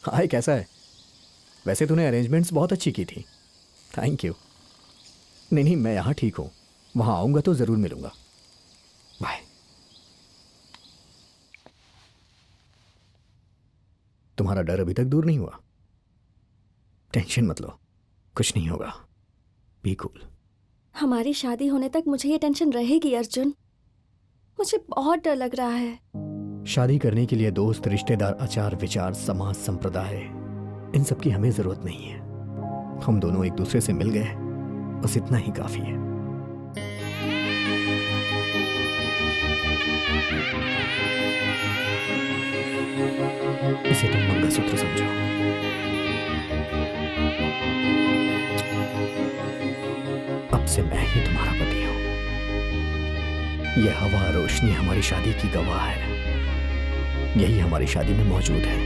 हाय, कैसा है? वैसे तूने अरेंजमेंट्स बहुत अच्छी की थी, थैंक यू। नहीं, मैं यहाँ ठीक हूँ, वहाँ आऊँगा तो ज़रूर मिलूँगा। बाय। तुम्हारा डर अभी तक दूर नहीं हुआ? टेंशन मत लो, कुछ नहीं होगा, बी कूल। हमारी शादी होने तक मुझे ये टेंशन रहेगी अर्जुन। मुझे बहुत डर लग रहा है। शादी करने के लिए दोस्त, रिश्तेदार, आचार विचार, समाज, संप्रदाय, इन सब की हमें जरूरत नहीं है। हम दोनों एक दूसरे से मिल गए, बस इतना ही काफी है। इसे तुम मंगलसूत्र समझो। अब से मैं ही तुम्हारा पति हूं। यह हवा, रोशनी हमारी शादी की गवाह है। यही हमारी शादी में मौजूद है।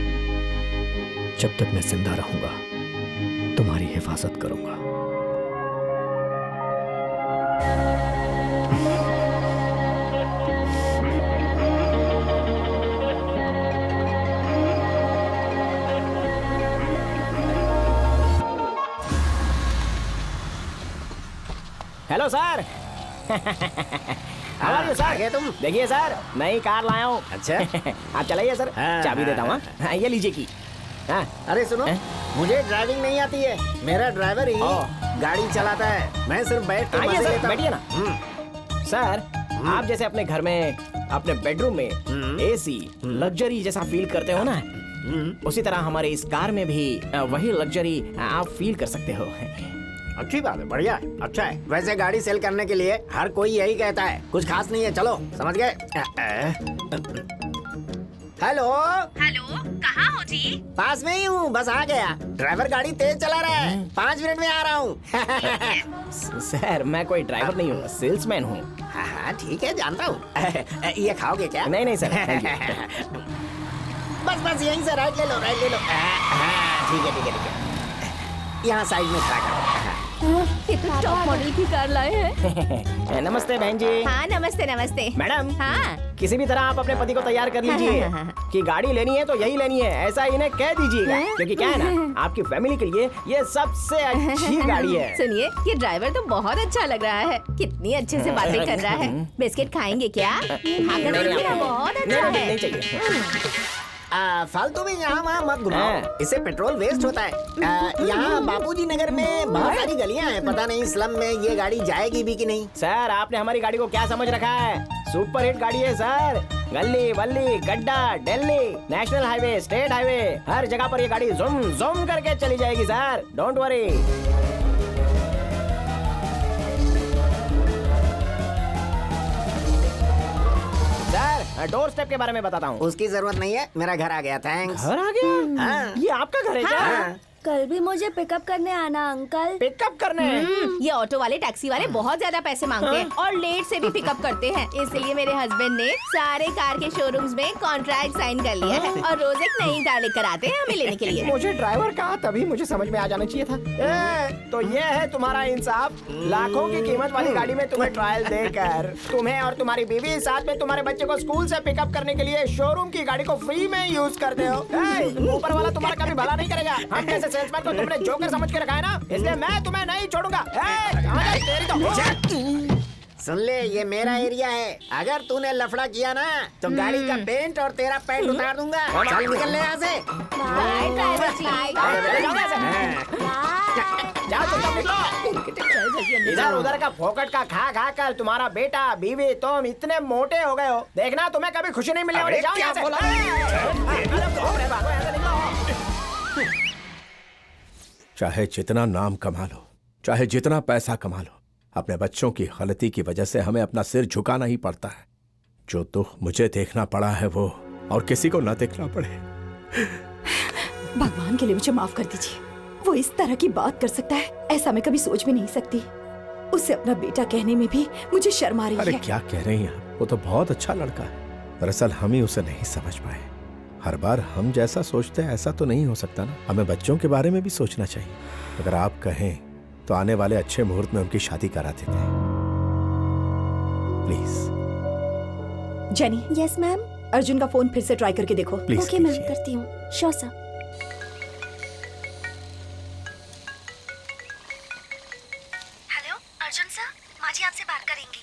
जब तक मैं जिंदा रहूंगा, तुम्हारी हिफाजत करूंगा। Hello sir. हमारे सर आगे तुम देखिए सर, नई कार लाया हूँ। अच्छा आप चलाइए सर। चाबी देता हूँ। ये लीजिए की। अरे सुनो, मुझे ड्राइविंग नहीं आती है, मेरा ड्राइवर ही गाड़ी चलाता है, मैं सिर्फ बैठ के मजे लेता हूं। बैठिए ना। सर आप जैसे अपने घर में, अपने बेडरूम में एसी, लग्जरी जैसा फील करते हो ना, उसी तरह हमारे इस कार में भी वही लग्जरी आप फील कर सकते हो। अच्छी बात है, बढ़िया है, अच्छा है। वैसे गाड़ी सेल करने के लिए हर कोई यही कहता है, कुछ खास नहीं है, चलो समझ गए। हेलो हेलो, कहाँ हो जी? पास में ही हूँ, बस आ गया। ड्राइवर गाड़ी तेज चला रहा है, 5 मिनट में आ रहा हूँ। सर मैं कोई ड्राइवर नहीं हूँ, सेल्समैन हूँ। हाँ ठीक है, जानता हूँ। ये खाओगे क्या? नहीं नहीं सर। बस यहीं से राइट ले लो, राइट ले लो। ठीक है, यहाँ साइड में खड़ा करो। ये तो टॉप मॉडल की कार लाए हैं। नमस्ते बहन जी। हाँ नमस्ते नमस्ते। मैडम हाँ किसी भी तरह आप अपने पति को तैयार कर लीजिए कि गाड़ी लेनी है तो यही लेनी है, ऐसा इन्हें कह दीजिएगा। क्योंकि क्या है ना, आपकी फैमिली के लिए ये सबसे अच्छी गाड़ी है। सुनिए, ये ड्राइवर तो बहुत अच्छा लग रहा है, कितनी अच्छे से बातें कर रहा है। बिस्किट खाएंगे क्या? खाकर देखिए ना, बहुत अच्छा है। नहीं चाहिए। फालतू में यहाँ वहाँ मत घुमाओ, इससे पेट्रोल वेस्ट होता है। यहाँ बापूजी नगर में बहुत सारी गलियाँ हैं, पता नहीं स्लम में ये गाड़ी जाएगी भी कि नहीं। सर आपने हमारी गाड़ी को क्या समझ रखा है? सुपर हिट गाड़ी है सर। गली वल्ली गड्ढा Delhi national highway state highway हर जगह पर ये गाड़ी जुम जुम करके चली जाएगी sir, don't worry. Sir doorstep के बारे में बताता हूँ। उसकी जरूरत नहीं है, मेरा घर आ गया, थैंक्स। घर आ गया? हाँ। ये आपका घर है क्या? हाँ। कल भी मुझे पिकअप करने आना अंकल। पिकअप करने? ये ऑटो वाले टैक्सी वाले बहुत ज्यादा पैसे मांगते हैं और लेट से भी पिकअप करते हैं, इसलिए मेरे हस्बैंड ने सारे कार के शोरूम्स में कॉन्ट्रैक्ट साइन कर लिया है और रोज एक नई कार लेकर आते हैं हमें लेने के लिए। मुझे ड्राइवर कहा तभी मुझे समझ में आ जाना चाहिए था। तो ये है तुम्हारा इंसाफ, लाखों की कीमत वाली गाड़ी में तुम्हें ट्रायल देकर तुम्हें और तुम्हारी बीवी साथ में तुम्हारे बच्चे को स्कूल से पिकअप करने के लिए शोरूम की गाड़ी को फ्री में यूज करते हो। ऊपर वाला तुम्हारा कभी भला नहीं करेगा। हम जैसे सेल्समैन को तुमने जोकर समझ के रखा है ना, इसलिए मैं तुम्हें नहीं छोड़ूंगा। तेरी तो सुन ले, ये मेरा एरिया है, अगर तूने लफड़ा किया ना तो गाड़ी का पेंट और तेरा पैंट उतार दूंगा। चल निकल ले यहाँ से। बाय ड्राइवर जी। इधर उधर का फोकट का खा खा कर तुम्हारा बेटा बीवी तुम इतने मोटे हो गए हो, देखना तुम्हें कभी खुशी नहीं मिलने वाली। जाओ यहाँ से। चाहे जितना नाम कमा लो, चाहे जितना पैसा कमा लो, अपने बच्चों की गलती की वजह से हमें अपना सिर झुकाना ही पड़ता है। जो दुख मुझे देखना पड़ा है वो और किसी को ना देखना पड़े। भगवान के लिए मुझे माफ कर दीजिए। वो इस तरह की बात कर सकता है, ऐसा मैं कभी सोच भी नहीं सकती। उसे अपना बेटा कहने में भी मुझे शर्म आ रही है। अरे क्या कह रही हैं आप? वो तो बहुत अच्छा लड़का है। दरअसल हम ही उसे नहीं समझ पाए। हर बार हम जैसा सोचते हैं ऐसा तो नहीं हो सकता ना। हमें बच्चों के बारे में भी सोचना चाहिए। अगर आप कहें तो आने वाले अच्छे मुहूर्त में उनकी शादी करा देते हैं, please. Jenny. Yes ma'am. Arjun का फोन फिर से ट्राई करके देखो। प्लीज ओके मैम, करती हूँ। Sure sir. Hello Arjun sir, माँ जी आपसे बात करेंगी।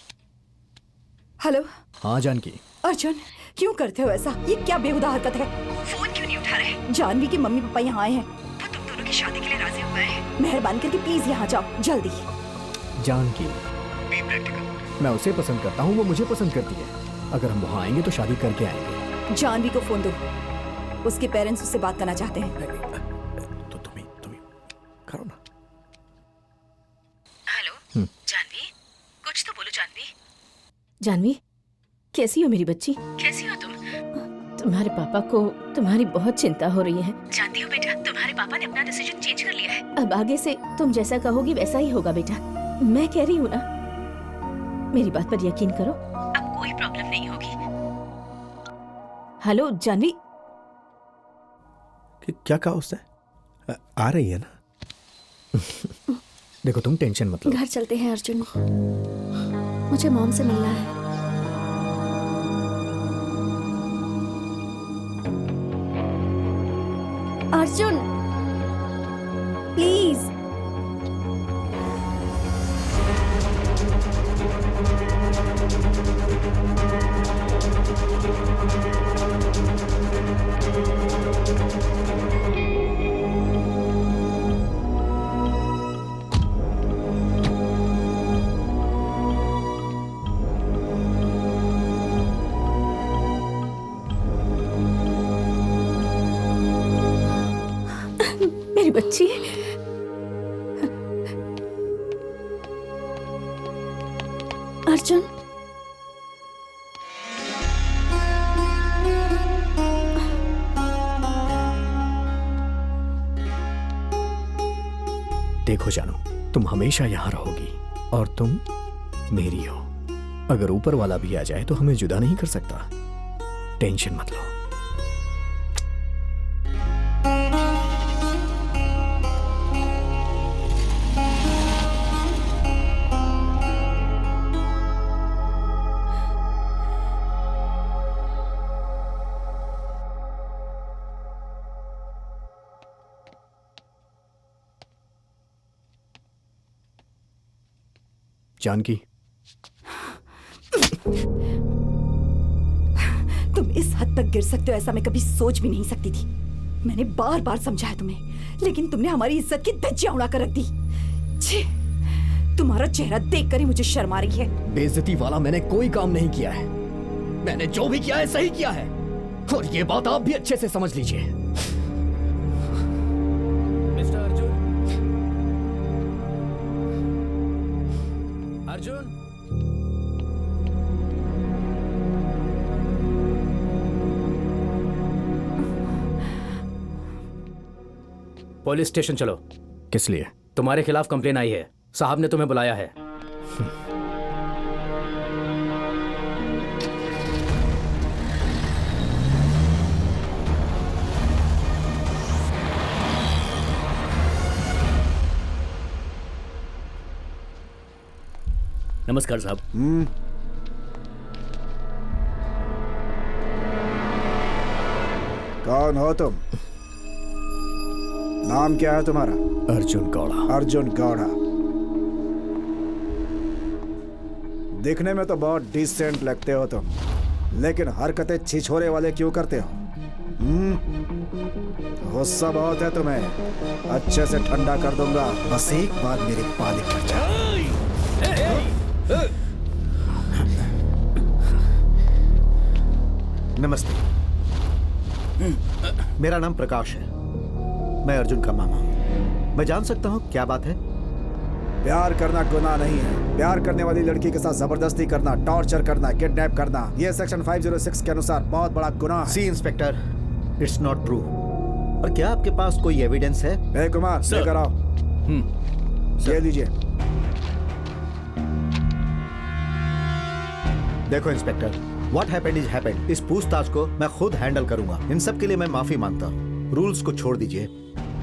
हेलो। हाँ जानकी। अर्जुन क्यों करते हो ऐसा? ये क्या बेहुदा हरकत है? फोन क्यों नहीं उठा रहे? जानवी के मम्मी पापा यहाँ आए हैं। वो तुम दोनों की शादी के लिए राजी हुए हैं। मेहरबानी करके प्लीज यहाँ जाओ जल्दी। जानकी, मैं उसे पसंद करता हूँ, वो मुझे पसंद करती है। अगर हम वहाँ आएंगे तो शादी करके आएंगे। जानवी को फोन दो, उसके पेरेंट्स उससे बात करना चाहते हैं। तो तुम्ही करो ना। हेलो जानवी, कुछ तो बोलो जानवी। जानवी कैसी हो मेरी बच्ची? कैसी हो तुम? तुम्हारे पापा को तुम्हारी बहुत चिंता हो रही है। जानती हो बेटा, तुम्हारे पापा ने अपना डिसीजन चेंज कर लिया है। अब आगे से तुम जैसा कहोगी वैसा ही होगा बेटा। मैं कह रही हूँ ना, मेरी बात पर यकीन करो। अब कोई प्रॉब्लम नहीं होगी। हेलो जानवी। क्या कहा उसने? आ रही है ना? देखो तुम टेंशन मत लो। घर चलते हैं अर्जुन, मुझे मॉम से मिलना है। अर्जुन प्लीज। मेरी बच्ची। अर्जुन देखो जानू, तुम हमेशा यहाँ रहोगी और तुम मेरी हो। अगर ऊपर वाला भी आ जाए तो हमें जुदा नहीं कर सकता। टेंशन मत लो। जानकी, तुम इस हद तक गिर सकते हो ऐसा मैं कभी सोच भी नहीं सकती थी। मैंने बार बार समझाया तुम्हें, लेकिन तुमने हमारी इज्जत की धज्जियां उड़ा कर रख दी। छी, तुम्हारा चेहरा देखकर ही मुझे शर्म आ रही है। बेइज्जती वाला मैंने कोई काम नहीं किया है। मैंने जो भी किया है सही किया है, और ये बात आप भी अच्छे से समझ लीजिए। Mister Arjun, Arjun, police station चलो। किस लिए? तुम्हारे खिलाफ कंप्लेन आई है, साहब ने तुम्हें बुलाया है। नमस्कार साहब। कौन हो तुम? नाम क्या है तुम्हारा? अर्जुन गौड़ा। अर्जुन गौड़ा। दिखने में तो बहुत डिसेंट लगते हो तुम, लेकिन हरकतें छिछोरे वाले क्यों करते हो? गुस्सा बहुत है तुम्हें, अच्छे से ठंडा कर दूंगा। बस एक बात मेरे पाले पड़ जाए। नमस्ते, मेरा नाम प्रकाश है। मैं अर्जुन का मामा हूं। मैं जान सकता हूं क्या बात है? प्यार करना गुनाह नहीं है। प्यार करने वाली लड़की के साथ जबरदस्ती करना, टॉर्चर करना, किडनैप करना, ये सेक्शन 506 के अनुसार बहुत बड़ा गुनाह है। See inspector, it's not true. और क्या आपके पास कोई एविडेंस है? ए कुमार, लेकर आओ। ये लीजिए। देखो inspector, what happened is happened. इस पूछताछ को मैं खुद हैंडल करूंगा। इन सब के लिए मैं माफी मांगता हूँ। रूल्स को छोड़ दीजिए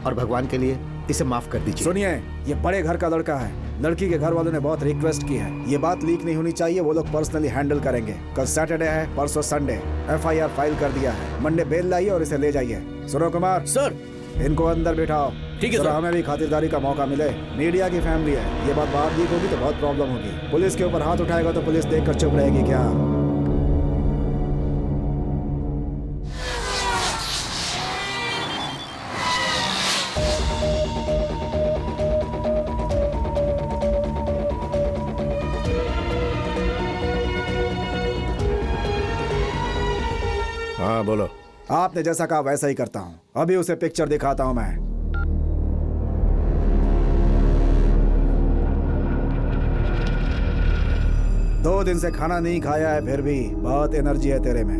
और भगवान के लिए इसे माफ कर दीजिए। सुनिए, ये बड़े घर का लड़का है। लड़की के घर वालों ने बहुत रिक्वेस्ट की है। ये बात लीक नहीं होनी चाहिए, वो लोग पर्सनली हैंडल करेंगे। कल सैटरडे है, परसों संडे। FIR फाइल कर दिया है। मंडे बेल लाइए और इसे ले जाइए। सुनो कुमार सर, इनको अंदर बिठाओ। ठीक है जरा सर। हमें भी खातिरदारी का मौका मिले। मीडिया की फैमिली है, ये बात बाहर लीक होगी तो बहुत प्रॉब्लम होगी। पुलिस के ऊपर हाथ उठाएगा तो पुलिस देखकर चुप रहेगी क्या? हाँ बोलो। आपने जैसा कहा वैसा ही करता हूँ। अभी उसे पिक्चर दिखाता हूँ मैं। दो दिन से खाना नहीं खाया है, फिर भी बहुत एनर्जी है तेरे में।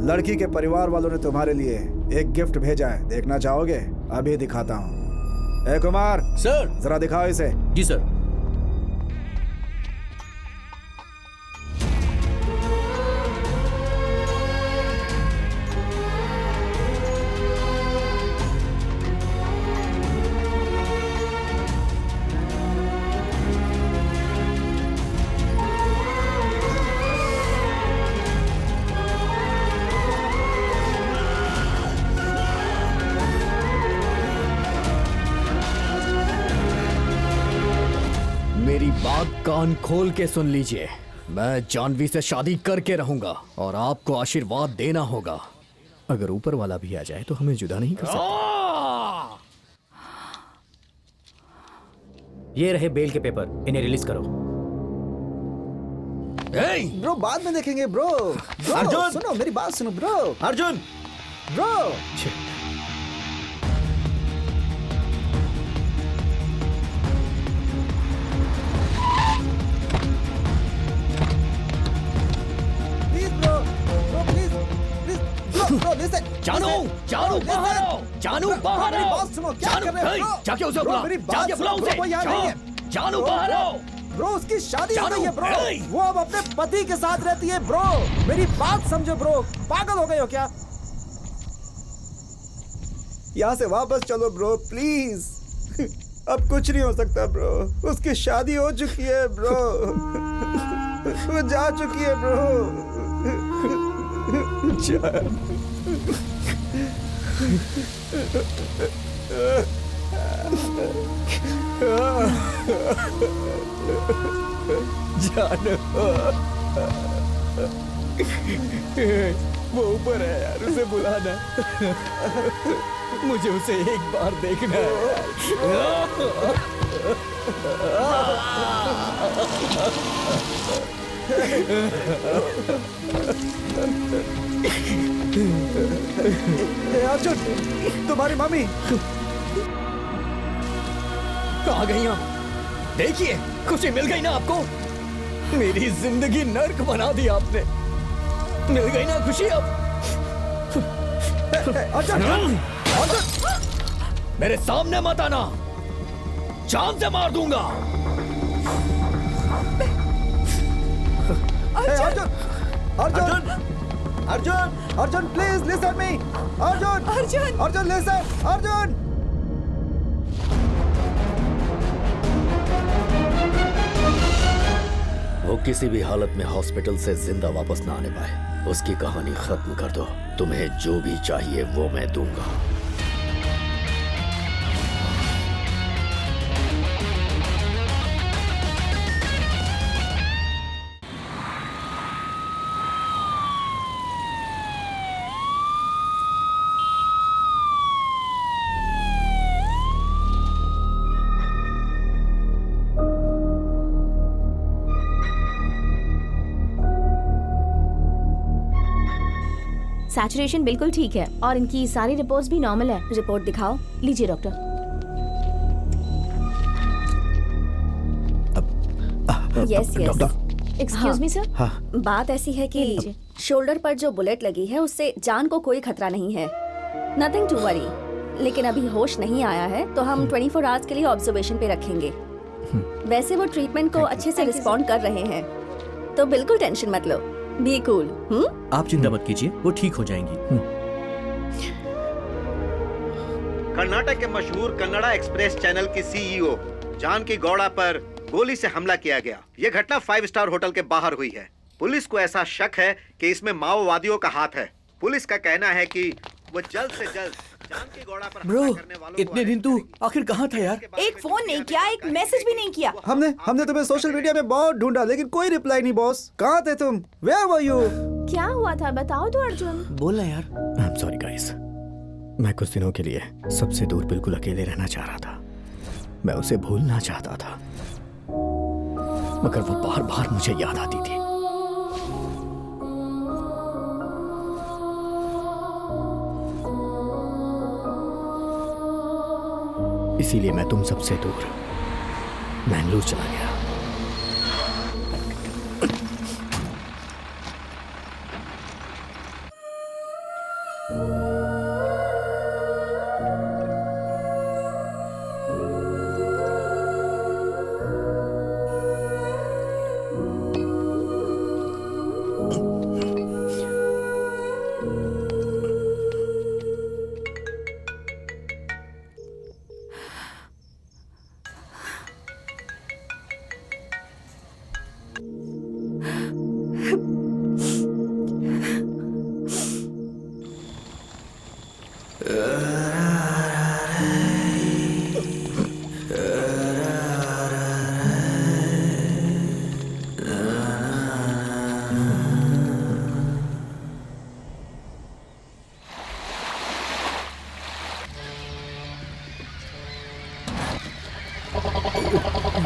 लड़की के परिवार वालों ने तुम्हारे लिए एक गिफ्ट भेजा है, देखना चाहोगे? अभी दिखाता हूँ। ए कुमार सर, जरा दिखाओ इसे। जी सर। मेरी बात कान खोल के सुन लीजिए। मैं जानवी से शादी करके रहूंगा और आपको आशीर्वाद देना होगा। अगर ऊपर वाला भी आ जाए तो हमें जुदा नहीं कर सकता। ये रहे बेल के पेपर, इन्हें रिलीज करो। ब्रो बाद में देखेंगे ब्रो। अर्जुन! सुनो मेरी बात सुनो ब्रो। अर्जुन! ब्रो जानू, जानू बाहर आओ, जानू बाहर आओ। बात सुनो, क्या कर रहे हो? जाके उसे बुलाओ, जाके बुलाओ उसे। जानू बाहर आओ। ब्रो उसकी शादी हो गई है ब्रो। hey! वो अब अपने पति के साथ रहती है ब्रो। मेरी बात समझो ब्रो, पागल हो गए हो क्या? यहाँ से वापस चलो ब्रो प्लीज। अब कुछ नहीं हो सकता ब्रो, उसकी शादी हो चुकी है ब्रो। वो जा चुकी है ब्रो। जानू वो ऊपर है यार, उसे बुलाना। मुझे उसे एक बार देखना है। अर्जुन, तुम्हारी मम्मी आ गई आप। देखिए, खुशी मिल गई ना आपको? मेरी जिंदगी नर्क बना दी आपने। मिल गई ना खुशी अब? अर्जुन, मेरे सामने मत आना, जान से मार दूंगा। Arjun, Arjun, Arjun, Arjun, please listen me. Arjun, Arjun, Arjun, listen, Arjun. वो किसी भी हालत में हॉस्पिटल से जिंदा वापस ना आने पाए। उसकी कहानी खत्म कर दो। तुम्हें जो भी चाहिए वो मैं दूंगा। सैचुरेशन बिल्कुल ठीक है और इनकी सारी रिपोर्ट्स भी नॉर्मल है। रिपोर्ट दिखाओ। लीजिए doctor. Yes yes. Excuse me sir. बात ऐसी है कि लीजिए। शोल्डर पर जो बुलेट लगी है उससे जान को कोई खतरा नहीं है, नथिंग टू वरी। लेकिन अभी होश नहीं आया है तो हम 24 आवर्स के लिए ऑब्जर्वेशन पे रखेंगे। वैसे वो ट्रीटमेंट को अच्छे से रिस्पॉन्ड कर रहे हैं, तो बिल्कुल टेंशन मत लो। Be cool. आप चिंता मत कीजिए, वो ठीक हो जाएंगी। कर्नाटक के मशहूर कन्नड़ा एक्सप्रेस चैनल की सीईओ जानकी गौड़ा पर गोली से हमला किया गया। यह घटना 5 स्टार होटल के बाहर हुई है। पुलिस को ऐसा शक है कि इसमें माओवादियों का हाथ है। पुलिस का कहना है कि वो जल्द से जल्द जानकी गौड़ा पर ब्रो, इतने दिन तू आखिर कहाँ था यार? एक फोन नहीं किया, एक मैसेज भी नहीं किया। हमने तुम्हें सोशल मीडिया में बहुत ढूंढा लेकिन कोई रिप्लाई नहीं। बॉस, कहाँ थे तुम? Where were you? क्या हुआ था बताओ तो अर्जुन। बोलना यार। I'm sorry guys, मैं कुछ दिनों के लिए सबसे दूर बिल्कुल अकेले रहना चाह रहा था। मैं उसे भूलना चाहता था, मगर वो बार बार मुझे याद आती थी। इसीलिए मैं तुम सबसे दूर मैंगलोर चला गया।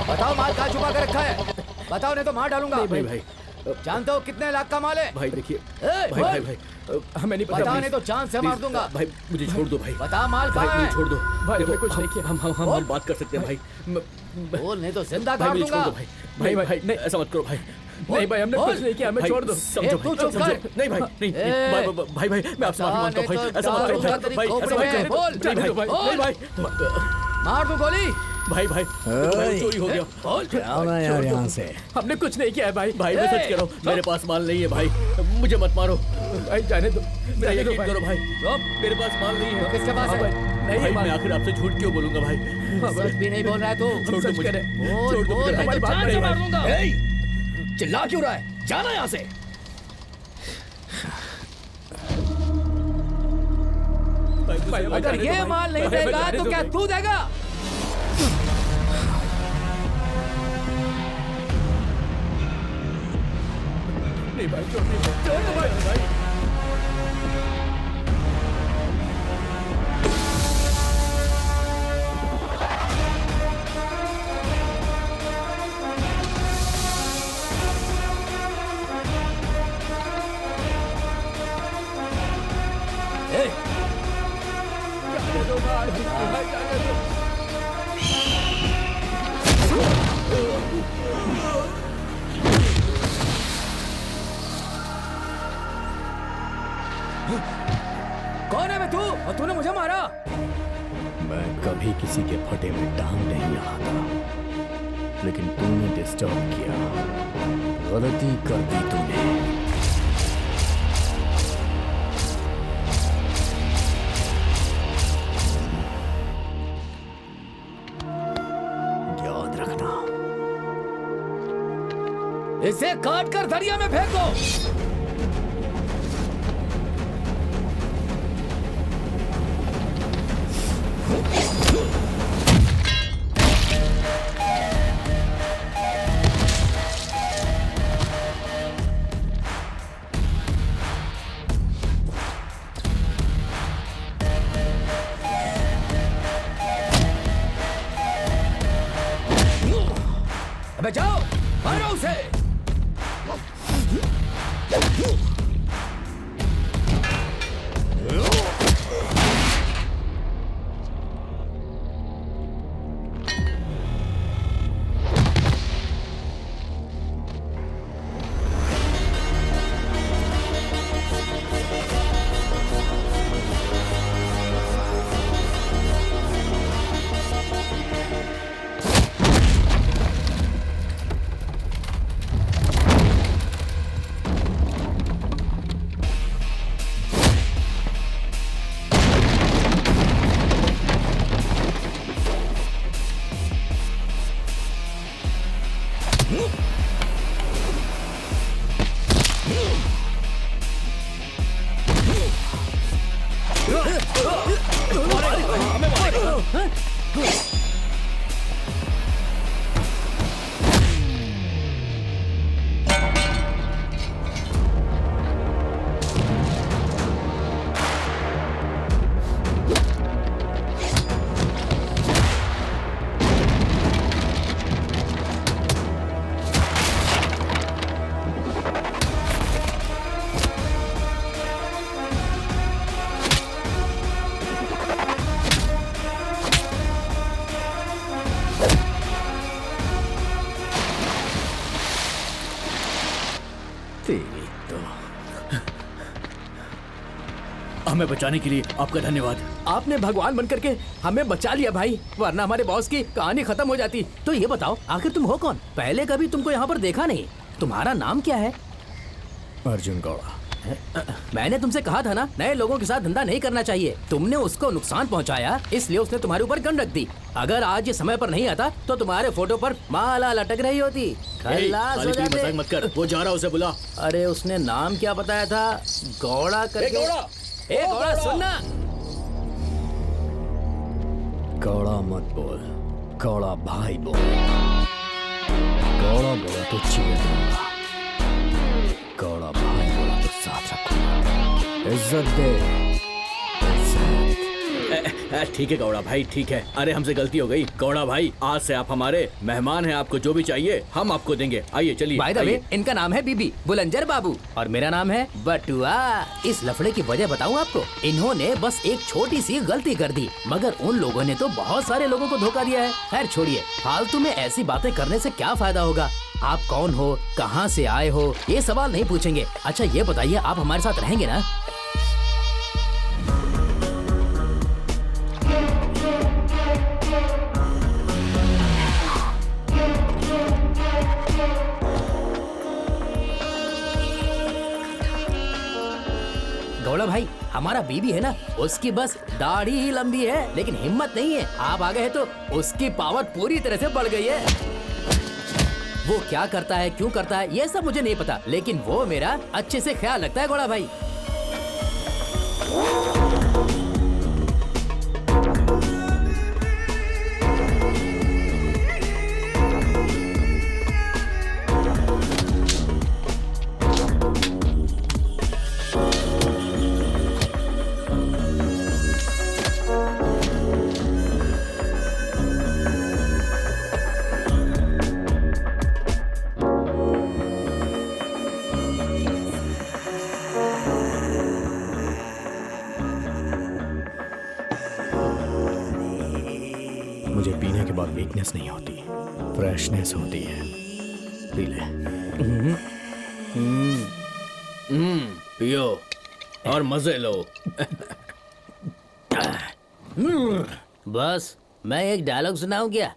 बताओ माल कहाँ छुपा कर रखा है? बताओ नहीं तो मार डालूंगा। भाई भाई जानते हो कितने लाख का माल है? भाई देखिए, भाई भाई भाई हमें नहीं पता। बताओ नहीं तो जान से मार दूंगा। भाई मुझे छोड़ दो भाई। बता माल भाई कहाँ मुझे है? छोड़ दो भाई, देखो, हमें कुछ नहीं किया। हम बात कर सकते हैं भाई। बोल नहीं तो जिंदा भाई काट मुझे छोड़ दूंगा। दो भाई। भाई भाई नहीं, ऐसा मत करो भाई। नहीं भाई, हमने कुछ नहीं किया, हमें छोड़ दो। समझो तू चुप समझो। कर। नहीं भाई, नहीं भाई भाई मैं आपसे माफी मांगता हूँ भाई। ऐसा मत करो भाई। ऐसा मत करो। नहीं भाई, नहीं भाई। मार दो गोली। भाई भाई चोरी हो गया। ना यार यहाँ से। हमने कुछ नहीं किया है भाई। भाई मैं सच कह रहा हूँ, मेरे पास माल नहीं है भाई। मुझे मत मारो भाई, जाने दो। मेरा यकीन करो भाई, मेरे पास माल नहीं है। किसके पास है? नहीं भाई, मैं आखिर आपसे झूठ क्यों बोलूंगा भाई? सच भी नहीं बोल रहा है तू। छोड़ दो मुझे। बोल बोल नहीं तो जान से मार दूंगा। चिल्ला क्यों रहा है? जाना यहाँ से। अगर ये माल नहीं देगा तो क्या तू देगा? नहीं भाई, छोड़ दो भाई। कौन है मैं तू और तूने मुझे मारा? मैं कभी किसी के फटे में टांग नहीं अड़ाता, लेकिन तूने डिस्टर्ब किया, गलती कर दी तूने। याद रखना, इसे काट कर दरिया में फेंक दो। अबे जाओ, मारो उसे। हमें बचाने के लिए आपका धन्यवाद। आपने भगवान बनकर के हमें बचा लिया भाई, वरना हमारे बॉस की कहानी खत्म हो जाती। तो ये बताओ, आखिर तुम हो कौन? पहले कभी तुमको यहाँ पर देखा नहीं। तुम्हारा नाम क्या है? अर्जुन गौड़ा। मैंने तुमसे कहा था ना, नए लोगों के साथ धंधा नहीं करना चाहिए। तुमने उसको नुकसान पहुंचाया, इसलिए उसने तुम्हारे ऊपर गन रख दी। अगर आज ये समय पर नहीं आता तो तुम्हारे फोटो पर माला लटक रही होती। खल्लास हो जाते। मजाक मत कर, वो जा रहा, उसे बुला। अरे उसने नाम क्या बताया था? गौड़ा करके। गौड़ा सुनना। गौड़ा मत बोल, गौड़ा भाई बोल। गौड़ा बोला तो चीर दूंगा, गौड़ा भाई बोला तो साथ रखूंगा। इज्जत दे, इज्जत। ठीक है गौड़ा भाई, ठीक है। अरे हमसे गलती हो गई गौड़ा भाई, आज से आप हमारे मेहमान हैं। आपको जो भी चाहिए हम आपको देंगे। आइए चलिए। बाय द वे, इनका नाम है बीबी बुलंजर बाबू और मेरा नाम है बटुआ। इस लफड़े की वजह बताऊं आपको? इन्होंने बस एक छोटी सी गलती कर दी, मगर उन लोगों ने तो बहुत सारे लोगों को धोखा दिया है। खैर छोड़िए, फालतू में ऐसी बातें करने से क्या फायदा होगा। आप कौन हो, कहाँ से आए हो, ये सवाल नहीं पूछेंगे। अच्छा ये बताइए, आप हमारे साथ रहेंगे ना? गौड़ा भाई, हमारा बीबी है ना, उसकी बस दाढ़ी ही लंबी है, लेकिन हिम्मत नहीं है। आप आ गए हैं तो उसकी पावर पूरी तरह से बढ़ गई है। वो क्या करता है, क्यों करता है, ये सब मुझे नहीं पता, लेकिन वो मेरा अच्छे से ख्याल रखता है गौड़ा भाई। मुझे पीने के बाद वीकनेस नहीं होती, फ्रेशनेस होती है। पी ले। पियो और मजे लो। बस मैं एक डायलॉग सुनाऊं क्या?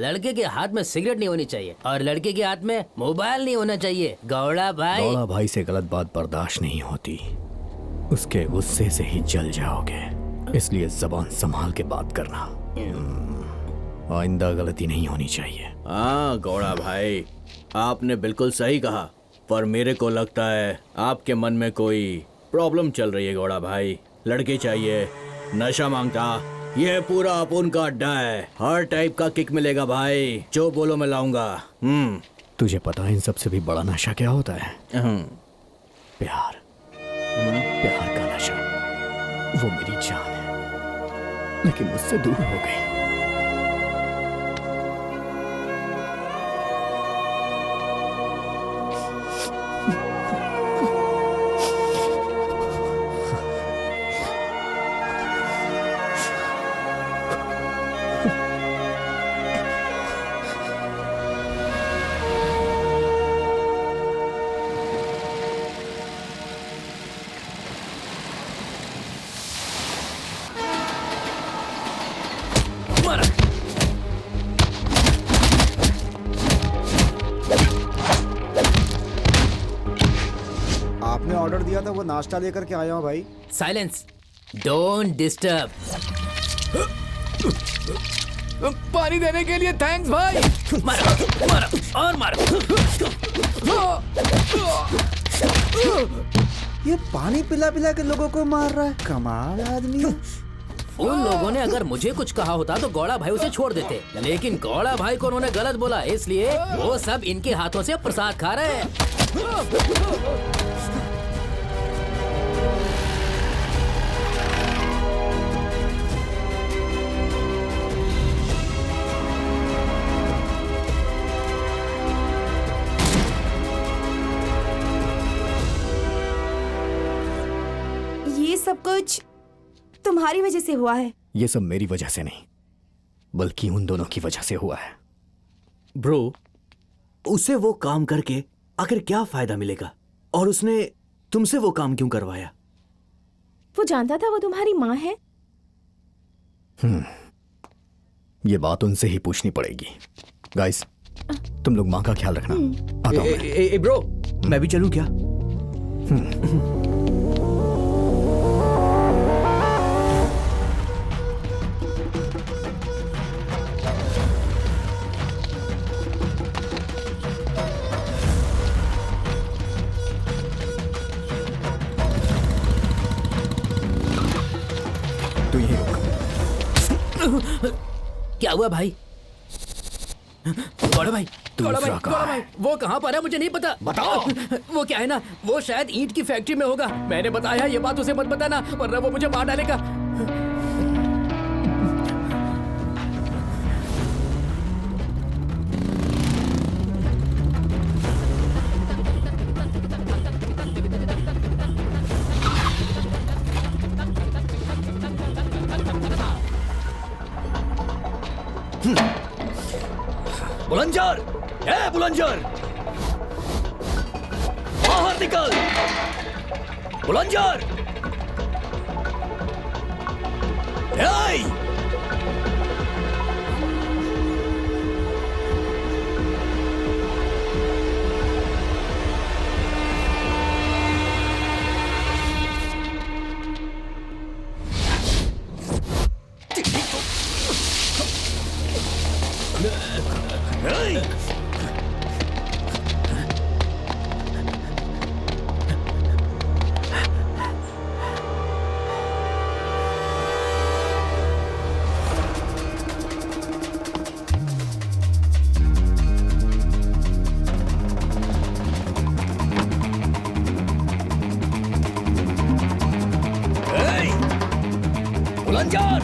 लड़के के हाथ में सिगरेट नहीं होनी चाहिए और लड़के के हाथ में मोबाइल नहीं होना चाहिए। गौड़ा भाई, गौड़ा भाई से गलत बात बर्दाश्त नहीं होती, उसके गुस्से से ही जल जाओगे, इसलिए जबान संभाल के बात करना। आइंदा गलती नहीं होनी चाहिए। हाँ गौड़ा भाई, आपने बिल्कुल सही कहा, पर मेरे को लगता है आपके मन में कोई प्रॉब्लम चल रही है। गौड़ा भाई, लड़के चाहिए, नशा मांगता, ये पूरा अपुन का अड्डा है, हर टाइप का किक मिलेगा भाई, जो बोलो मैं लाऊंगा। तुझे पता है इन सबसे भी बड़ा नशा क्या होता है? प्यार। प्यार का नशा, वो मेरी जान है, लेकिन मुझसे दूर हो गई। आपने ऑर्डर दिया था, वो नाश्ता लेकर के आया हूँ भाई। Silence, don't disturb. पानी देने के लिए थैंक्स भाई। मारो मारो और मारो। ये पानी पिला पिला के लोगों को मार रहा है, कमाल आदमी है। उन लोगों ने अगर मुझे कुछ कहा होता तो गौड़ा भाई उसे छोड़ देते, लेकिन गौड़ा भाई को उन्होंने गलत बोला, इसलिए वो सब इनके हाथों से प्रसाद खा रहे हैं। ये सब कुछ तुम्हारी वजह से हुआ है। ये सब मेरी वजह से नहीं, बल्कि उन दोनों की वजह से हुआ है। ब्रो, उसे वो काम करके आखिर क्या फायदा मिलेगा, और उसने तुमसे वो काम क्यों करवाया? वो जानता था वो तुम्हारी माँ है। ये बात उनसे ही पूछनी पड़ेगी। गाइस, तुम लोग माँ का ख्याल रखना। आता हूं मैं। ब्रो, मैं भी चलूं क्या? तू यहीं रुक। क्या हुआ भाई? गौड़ा भाई, गौड़ा भाई, दूसरा कहाँ गौड़ा भाई, वो कहाँ पर है मुझे नहीं पता। बताओ। वो क्या है ना, वो शायद ईंट की फैक्ट्री में होगा। मैंने बताया ये बात उसे मत बताना, वरना वो मुझे मार डालेगा। बुलंजर, ए बुलंजर, बाहर निकल। बुलंजर, ए! बुलंजर,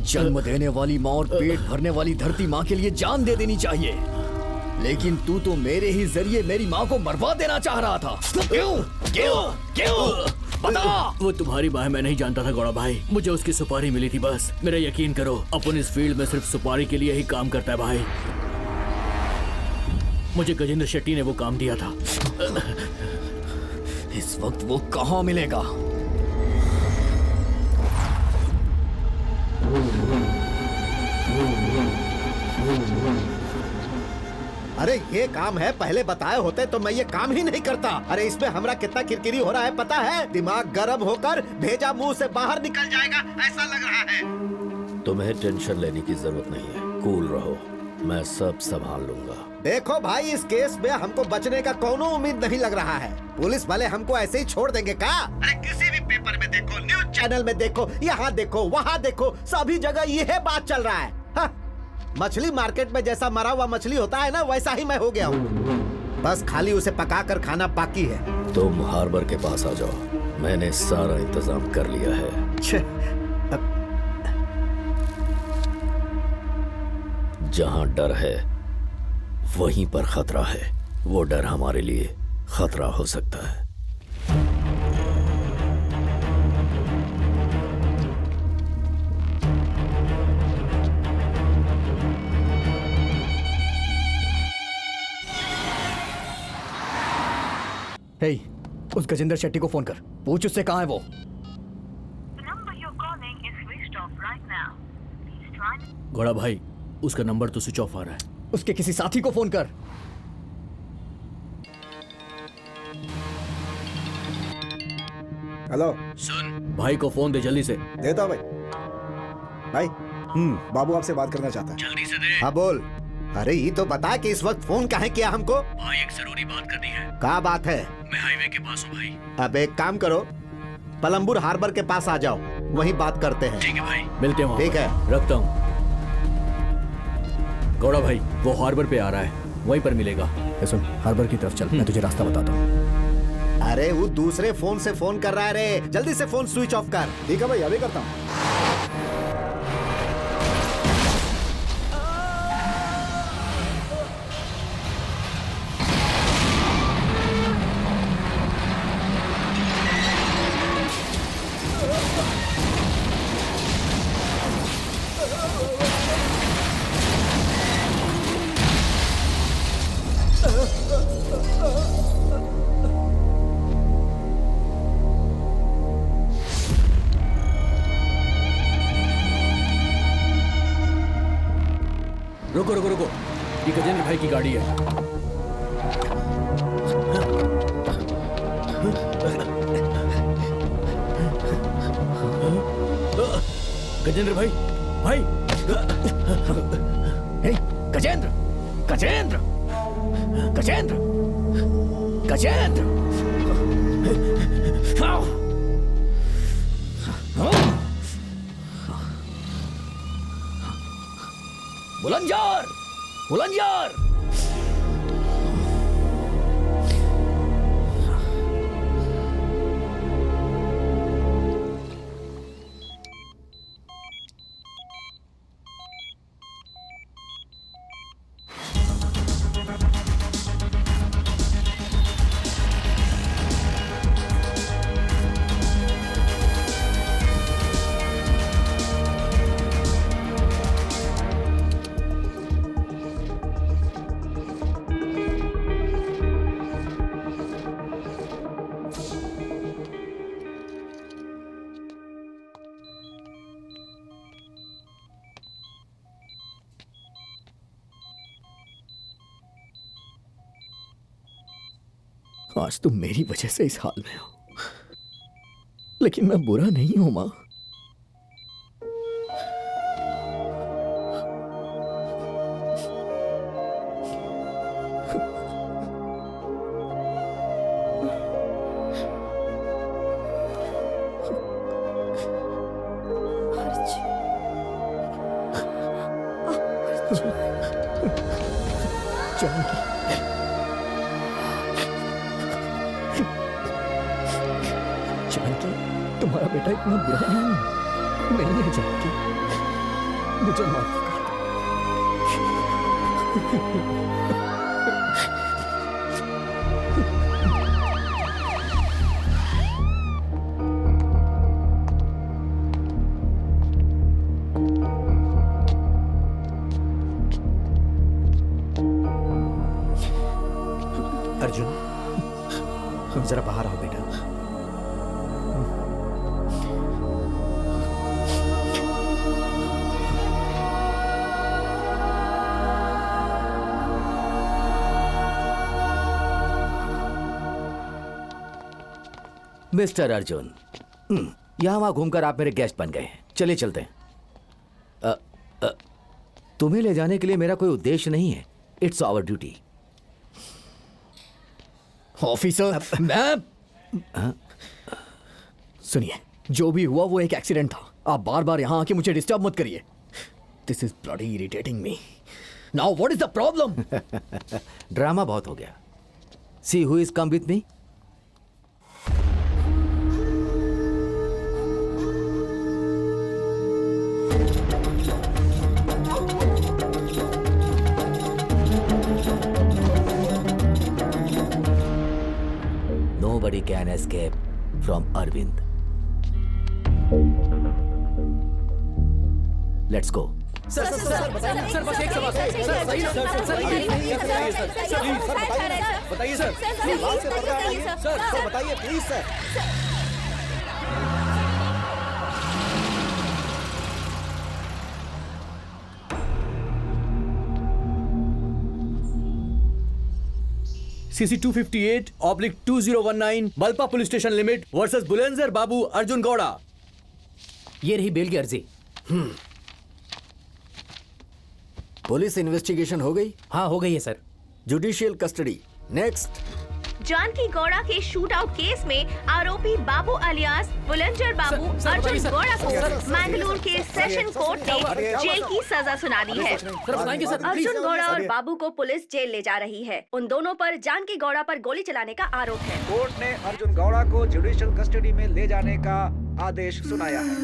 जन्म देने वाली माँ और पेट भरने वाली धरती माँ के लिए जान दे देनी चाहिए, लेकिन तू तो मेरे ही जरिए मेरी माँ को मरवा देना चाह रहा था। क्यों क्यों क्यों बता। वो तुम्हारी बात मैं नहीं जानता था गौड़ा भाई, मुझे उसकी सुपारी मिली थी बस। मेरा यकीन करो, अपन इस फील्ड में सिर्फ सुपारी के लिए ही काम करता है भाई। मुझे गजेंद्र शेट्टी ने वो काम दिया था। इस वक्त वो कहाँ मिलेगा? अरे ये काम है, पहले बताए होते तो मैं ये काम ही नहीं करता। अरे इसमें हमरा कितना किरकिरी हो रहा है पता है? दिमाग गर्म होकर भेजा मुंह से बाहर निकल जाएगा ऐसा लग रहा है। तुम्हें टेंशन लेने की जरूरत नहीं है, कूल रहो, मैं सब संभाल लूंगा। देखो भाई, इस केस में हमको बचने का कोनो उम्मीद नहीं लग रहा है। पुलिस वाले हमको ऐसे ही छोड़ देंगे क्या? अरे किसी भी पेपर में देखो, न्यूज चैनल में देखो, यहाँ देखो वहाँ देखो, सभी जगह यह बात चल रहा है। हाँ। मछली मार्केट में जैसा मरा हुआ मछली होता है ना, वैसा ही मैं हो गया हूँ। बस खाली उसे पका कर खाना बाकी है। तुम हार्बर के पास आ जाओ, मैंने सारा इंतजाम कर लिया है। जहाँ डर है वहीं पर खतरा है। वो डर हमारे लिए खतरा हो सकता है। हे, उस गजेंद्र शेट्टी को फोन कर, पूछ उससे कहाँ है वो। घोड़ा भाई, उसका नंबर तो स्विच ऑफ आ रहा है। उसके किसी साथी को फोन कर। हेलो, सुन भाई को फोन दे जल्दी से। देता भाई। भाई, बाबू आपसे बात करना चाहता है। जल्दी से दे। हाँ बोल। अरे ये तो बता कि इस वक्त फोन काहे किया हमको? भाई एक जरूरी बात करनी है। क्या बात है? मैं हाईवे के पास हूँ भाई। अब एक काम करो, पलम्बुर हार्बर के पास आ जाओ, वहीं बात करते हैं। ठीक है भाई, मिलते हैं। ठीक है, रखता हूँ। गौड़ा भाई, वो हार्बर पे आ रहा है, वहीं पर मिलेगा। सुन, हार्बर की तरफ चल, मैं तुझे रास्ता बताता हूँ। अरे वो दूसरे फोन से फोन कर रहा है रे, जल्दी से फोन स्विच ऑफ कर। ठीक है भाई, अभी करता हूँ। रुको रुको रुको, ये गजेंद्र भाई की गाड़ी है। गजेंद्र भाई, भाई। हे, गजेंद्र, गजेंद्र, गजेंद्र, गजेंद्र। बुलंदशहर, बुलंदशहर। आज तुम मेरी वजह से इस हाल में हो, लेकिन मैं बुरा नहीं हूं मां। जानकी, तुम्हारा बेटा इतना बुरा नहीं है जानकी, मुझे माफ कर अर्जुन, जरा बाहर आओ बेटा। मिस्टर अर्जुन, यहां वहां घूमकर आप मेरे गेस्ट बन गए हैं। चलिए चलते हैं। तुम्हें ले जाने के लिए मेरा कोई उद्देश्य नहीं है। It's our duty. ऑफिसर, मैं सुनिए, जो भी हुआ वो एक एक्सीडेंट था। आप बार बार यहां आके मुझे डिस्टर्ब मत करिए। This is bloody irritating me. Now what is the problem? Drama बहुत हो गया। See who is come with me. Nobody can escape from Arvind. Let's go. Sir बस एक सवाल सर, सही ना बताइए सर, सर बताइए please sir. CC 258/2019 Malpe police station limit versus Bulandshahr Babu Arjun Gowda. ये रही बेल की अर्जी। पुलिस इन्वेस्टिगेशन हो गई? हाँ हो गई है sir. Judicial custody next. Janaki Gowda के शूट आउट केस में आरोपी बाबू अलियास बुलंदशहर बाबू अर्जुन गौड़ा को मैंगलोर के सेशन कोर्ट ने जेल की सजा सुना दी है। अर्जुन गौड़ा और बाबू को पुलिस जेल ले जा रही है। उन दोनों पर जानकी गौड़ा पर गोली चलाने का आरोप है। कोर्ट ने अर्जुन गौड़ा को जुडिशियल कस्टडी में ले जाने का आदेश सुनाया है।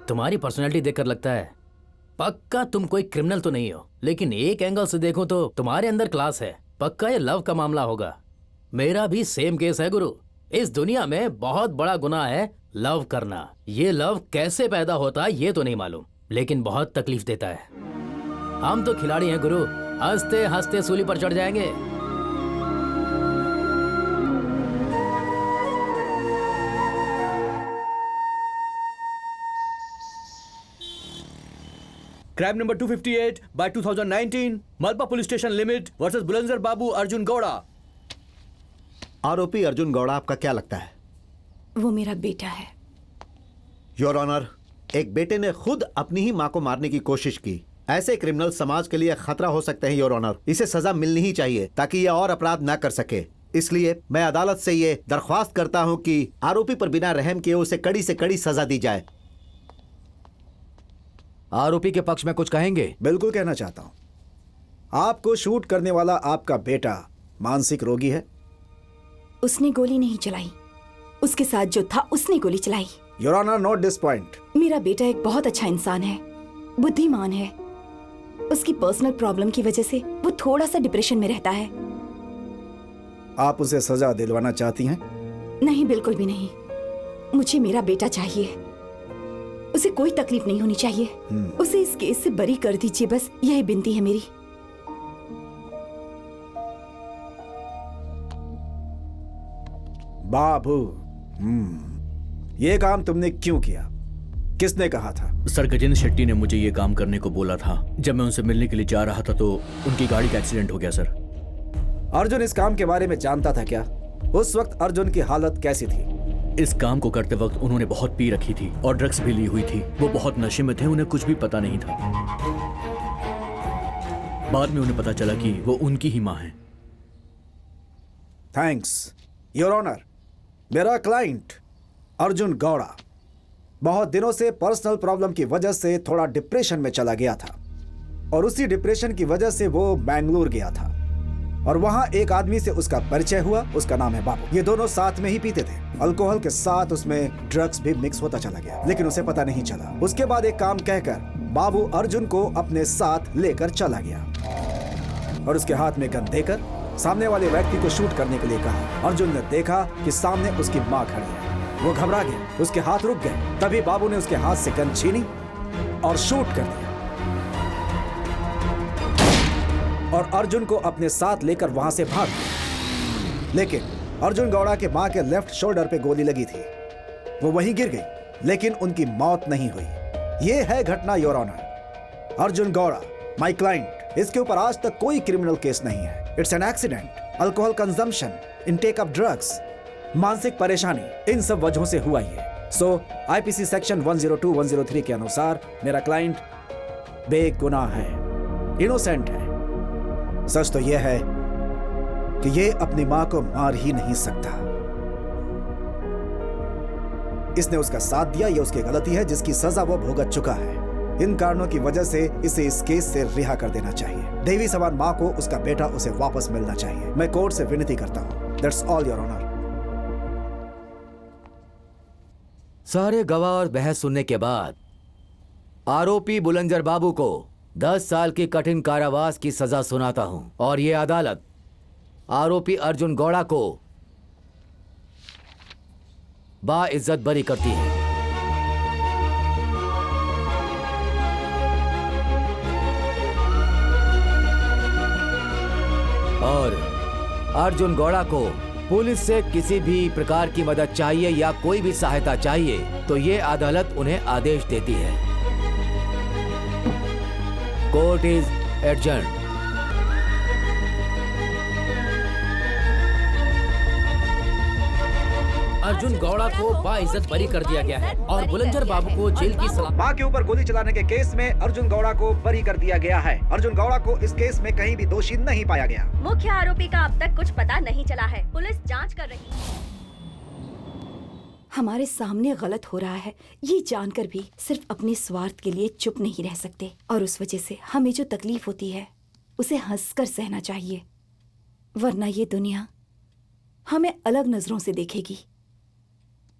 तुम्हारी पर्सनालिटी देखकर लगता है पक्का तुम कोई क्रिमिनल तो नहीं हो, लेकिन एक एंगल से देखो तो तुम्हारे अंदर क्लास है। पक्का ये लव का मामला होगा। मेरा भी सेम केस है गुरु। इस दुनिया में बहुत बड़ा गुनाह है लव करना। ये लव कैसे पैदा होता है ये तो नहीं मालूम, लेकिन बहुत तकलीफ देता है। हम तो खिलाड़ी हैं गुरु, हंसते हंसते सूली पर चढ़ जाएंगे। Crime number 258/2019 Malpe police station limit versus Bulandshahr Babu Arjun Gowda. आरोपी अर्जुन गौड़ा आपका क्या लगता है? वो मेरा बेटा है। योर ऑनर, एक बेटे ने खुद अपनी ही मां को मारने की कोशिश की। ऐसे क्रिमिनल समाज के लिए खतरा हो सकते हैं योर ऑनर। इसे सजा मिलनी ही चाहिए ताकि ये और अपराध न कर सके। इसलिए मैं अदालत से ये दरख्वास्त करता हूं कि आरोपी पर बिना रहम किए उसे कड़ी से कड़ी सजा दी जाए। आरोपी के पक्ष में कुछ कहेंगे? बिल्कुल कहना चाहता हूं। आपको शूट करने वाला आपका बेटा मानसिक रोगी है। उसने गोली नहीं चलाई, उसके साथ जो था उसने गोली चलाई। Your honour, note this point. मेरा बेटा एक बहुत अच्छा इंसान है, बुद्धिमान है। उसकी पर्सनल प्रॉब्लम की वजह से वो थोड़ा सा डिप्रेशन में रहता है। आप उसे सजा दिलवाना चाहती हैं? नहीं, बिल्कुल भी नहीं। मुझे मेरा बेटा चाहिए। उसे कोई तकलीफ नहीं होनी चाहिए। उसे इस केस से बरी कर दीजिए, बस यही विनती है मेरी। बाबू, ये काम तुमने क्यों किया? किसने कहा था? सर, गजेंद्र शेट्टी ने मुझे ये काम करने को बोला था। जब मैं उनसे मिलने के लिए जा रहा था तो उनकी गाड़ी का एक्सीडेंट हो गया सर। अर्जुन इस काम के बारे में जानता था क्या? उस वक्त अर्जुन की हालत कैसी थी? इस काम को करते वक्त उन्होंने बहुत पी रखी थी और ड्रग्स भी ली हुई थी। वो बहुत नशे में थे, उन्हें कुछ भी पता नहीं था। बाद में उन्हें पता चला कि वो उनकी ही मां है। Thanks your honour. मेरा क्लाइंट अर्जुन गौड़ा बहुत दिनों से पर्सनल प्रॉब्लम की वजह से थोड़ा डिप्रेशन में चला गया था और उसी डिप्रेशन की वजह से वो बैंगलोर गया था और वहां एक आदमी से उसका परिचय हुआ। उसका नाम है बाबू। ये दोनों साथ में ही पीते थे। अल्कोहल के साथ उसमें ड्रग्स भी मिक्स होता चला गया, लेकिन उसे पता नहीं चला। उसके बाद एक काम कहकर बाबू अर्जुन को अपने साथ लेकर चला गया और उसके हाथ में गन देकर सामने वाले व्यक्ति को शूट करने के लिए कहा। अर्जुन ने देखा कि सामने उसकी माँ खड़ी है। वो घबरा गया, उसके हाथ रुक गए। तभी बाबू ने उसके हाथ से गन छीनी और शूट कर दिया और अर्जुन को अपने साथ लेकर वहां से भाग गया। लेकिन अर्जुन गौड़ा के मां के लेफ्ट शोल्डर पे गोली लगी थी। वो वहीं गिर गई, लेकिन उनकी मौत नहीं हुई। ये है घटना your honour. Arjun Gowda my client, इसके ऊपर आज तक कोई क्रिमिनल केस नहीं है। It's an accident, alcohol consumption, intake of drugs, मानसिक परेशानी, इन सब वजहों से हुआ ये। सो आईपीसी सेक्शन 102, 103 के अनुसार मेरा क्लाइंट बेगुनाह है, इनोसेंट है। सच तो यह है कि ये अपनी मां को मार ही नहीं सकता। इसने उसका साथ दिया, ये उसकी गलती है जिसकी सजा वो भुगत चुका है। इन कारणों की वजह से इसे इस केस से रिहा कर देना चाहिए। देवी समान मां को उसका बेटा उसे वापस मिलना चाहिए। मैं कोर्ट से विनती करता हूं। That's all your honour. सारे गवाह और बहस सुनने के बाद आरोपी बुलंजर बाबू को 10 साल की कठिन कारावास की सजा सुनाता हूं और ये अदालत आरोपी अर्जुन गौड़ा को बाइज्जत बरी करती है। और अर्जुन गौड़ा को पुलिस से किसी भी प्रकार की मदद चाहिए या कोई भी सहायता चाहिए तो ये अदालत उन्हें आदेश देती है। Court is adjourned. Arjun Gowda को बाइज्जत बरी कर दिया गया है और बुलंजर बाबू को जेल की सलाह। मां के ऊपर गोली चलाने के केस में अर्जुन गौड़ा को बरी कर दिया गया है। अर्जुन गौड़ा को इस केस में कहीं भी दोषी नहीं पाया गया। मुख्य आरोपी का अब तक कुछ पता नहीं चला है। पुलिस जांच कर रही है। हमारे सामने गलत हो रहा है ये जानकर भी सिर्फ अपने स्वार्थ के लिए चुप नहीं रह सकते और उस वजह से हमें जो तकलीफ होती है उसे हंसकर सहना चाहिए, वरना ये दुनिया हमें अलग नजरों से देखेगी।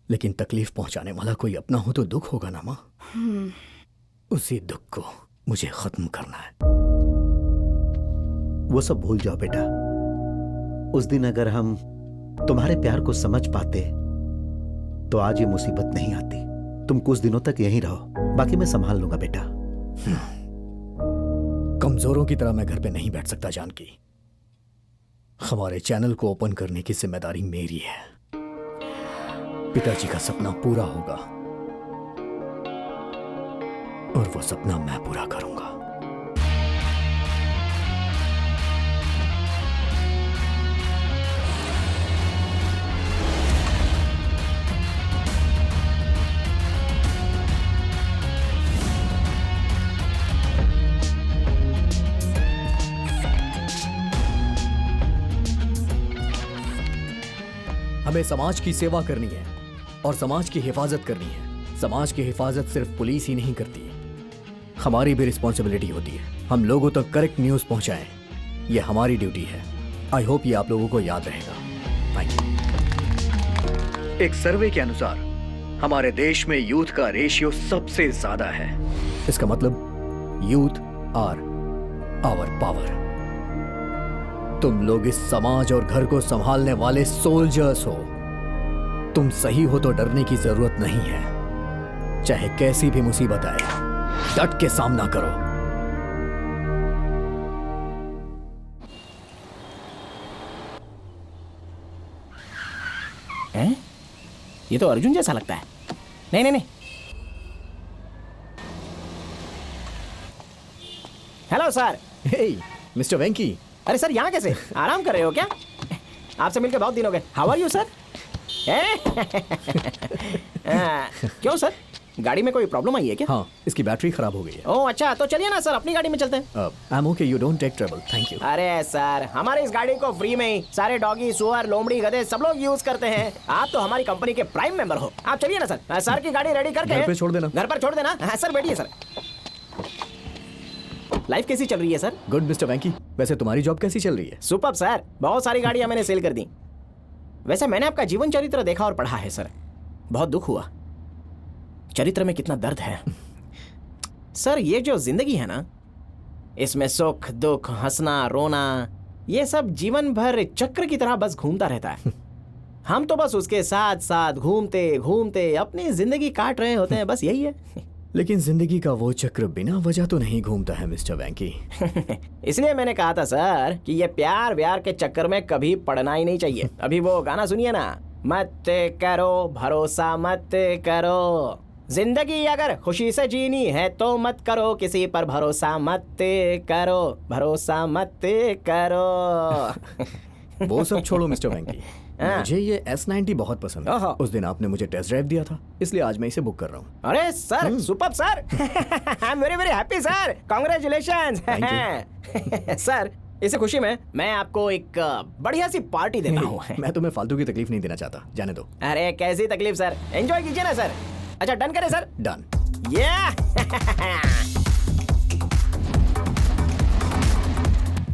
लेकिन तकलीफ पहुंचाने वाला कोई अपना हो तो दुख होगा ना माँ। उसी दुख को मुझे खत्म करना है। वो सब भूल जाओ बेटा। उस दिन अगर हम तुम्हारे प्यार को समझ पाते तो आज ये मुसीबत नहीं आती। तुम कुछ दिनों तक यहीं रहो, बाकी मैं संभाल लूंगा बेटा। कमजोरों की तरह मैं घर पे नहीं बैठ सकता जानकी। हमारे चैनल को ओपन करने की जिम्मेदारी मेरी है। पिताजी का सपना पूरा होगा और वो सपना मैं पूरा करूंगा। हमें समाज की सेवा करनी है और समाज की हिफाजत करनी है। समाज की हिफाजत सिर्फ पुलिस ही नहीं करती, हमारी भी रिस्पॉन्सिबिलिटी होती है। हम लोगों तक करेक्ट न्यूज पहुंचाएं, ये हमारी ड्यूटी है। आई होप ये आप लोगों को याद रहेगा। Thank you. एक सर्वे के अनुसार हमारे देश में यूथ का रेशियो सबसे ज्यादा है। इसका मतलब यूथ आर आवर पावर। तुम लोग इस समाज और घर को संभालने वाले सोल्जर्स हो। तुम सही हो तो डरने की जरूरत नहीं है। चाहे कैसी भी मुसीबत आए, डट के सामना करो। हैं? ये तो अर्जुन जैसा लगता है। नहीं नहीं नहीं। Hello sir. Hey mister Venky. अरे सर यहाँ कैसे? आराम कर रहे हो क्या? आपसे मिलकर बहुत दिन हो गए। How are you sir? क्यों सर? गाड़ी में कोई प्रॉब्लम आई है क्या? हाँ, इसकी बैटरी खराब हो गई है। ओह अच्छा, तो चलिए ना सर, अपनी गाड़ी में चलते हैं। I am okay, you don't take trouble, thank you. अरे सर, हमारे इस गाड़ी को फ्री में ही सारे डॉगी, सुअर, लोमड़ी, गधे सब लोग यूज करते हैं। आप तो हमारी कंपनी के प्राइम मेंबर हो। आप चलिए ना सर। सर की गाड़ी रेडी करके घर पे छोड़ देना। घर पर छोड़ देना। हाँ सर, बैठिए सर। लाइफ कैसी चल रही है सर? गुड मिस्टर वैंकी, वैसे तुम्हारी जॉब कैसी चल रही है? सुपर्ब सर, बहुत सारी गाड़ियां मैंने सेल कर दी। वैसे मैंने आपका जीवन चरित्र देखा और पढ़ा है सर, बहुत दुख हुआ। चरित्र में कितना दर्द है सर। ये जो जिंदगी है ना, इसमें सुख दुख, हंसना रोना, ये सब जीवन भर चक्र की तरह बस घूमता रहता है। हम तो बस उसके साथ साथ घूमते घूमते अपनी जिंदगी काट रहे होते हैं, बस यही है। लेकिन जिंदगी का वो चक्र बिना वजह तो नहीं घूमता है मिस्टर वैंकी। इसलिए मैंने कहा था सर कि ये प्यार व्यार के चक्कर में कभी पड़ना ही नहीं चाहिए। अभी वो गाना सुनिए ना, मत करो भरोसा मत करो, जिंदगी अगर खुशी से जीनी है तो मत करो किसी पर भरोसा मत करो, भरोसा मत करो। वो सब छोड़ो मिस्टर वैंकी, मुझे ये S90 बहुत पसंद है। उस दिन आपने मुझे टेस्ट ड्राइव दिया था, इसलिए आज मैं इसे बुक कर रहा हूँ। अरे sir, superb sir. I am very very happy sir, congratulations. Sir, इस खुशी में मैं आपको एक बढ़िया सी पार्टी देता हूँ। मैं तुम्हें फालतू की तकलीफ नहीं देना चाहता, जाने दो। अरे कैसी तकलीफ सर, एंजॉय कीजिए ना सर। अच्छा डन करें सर? डन।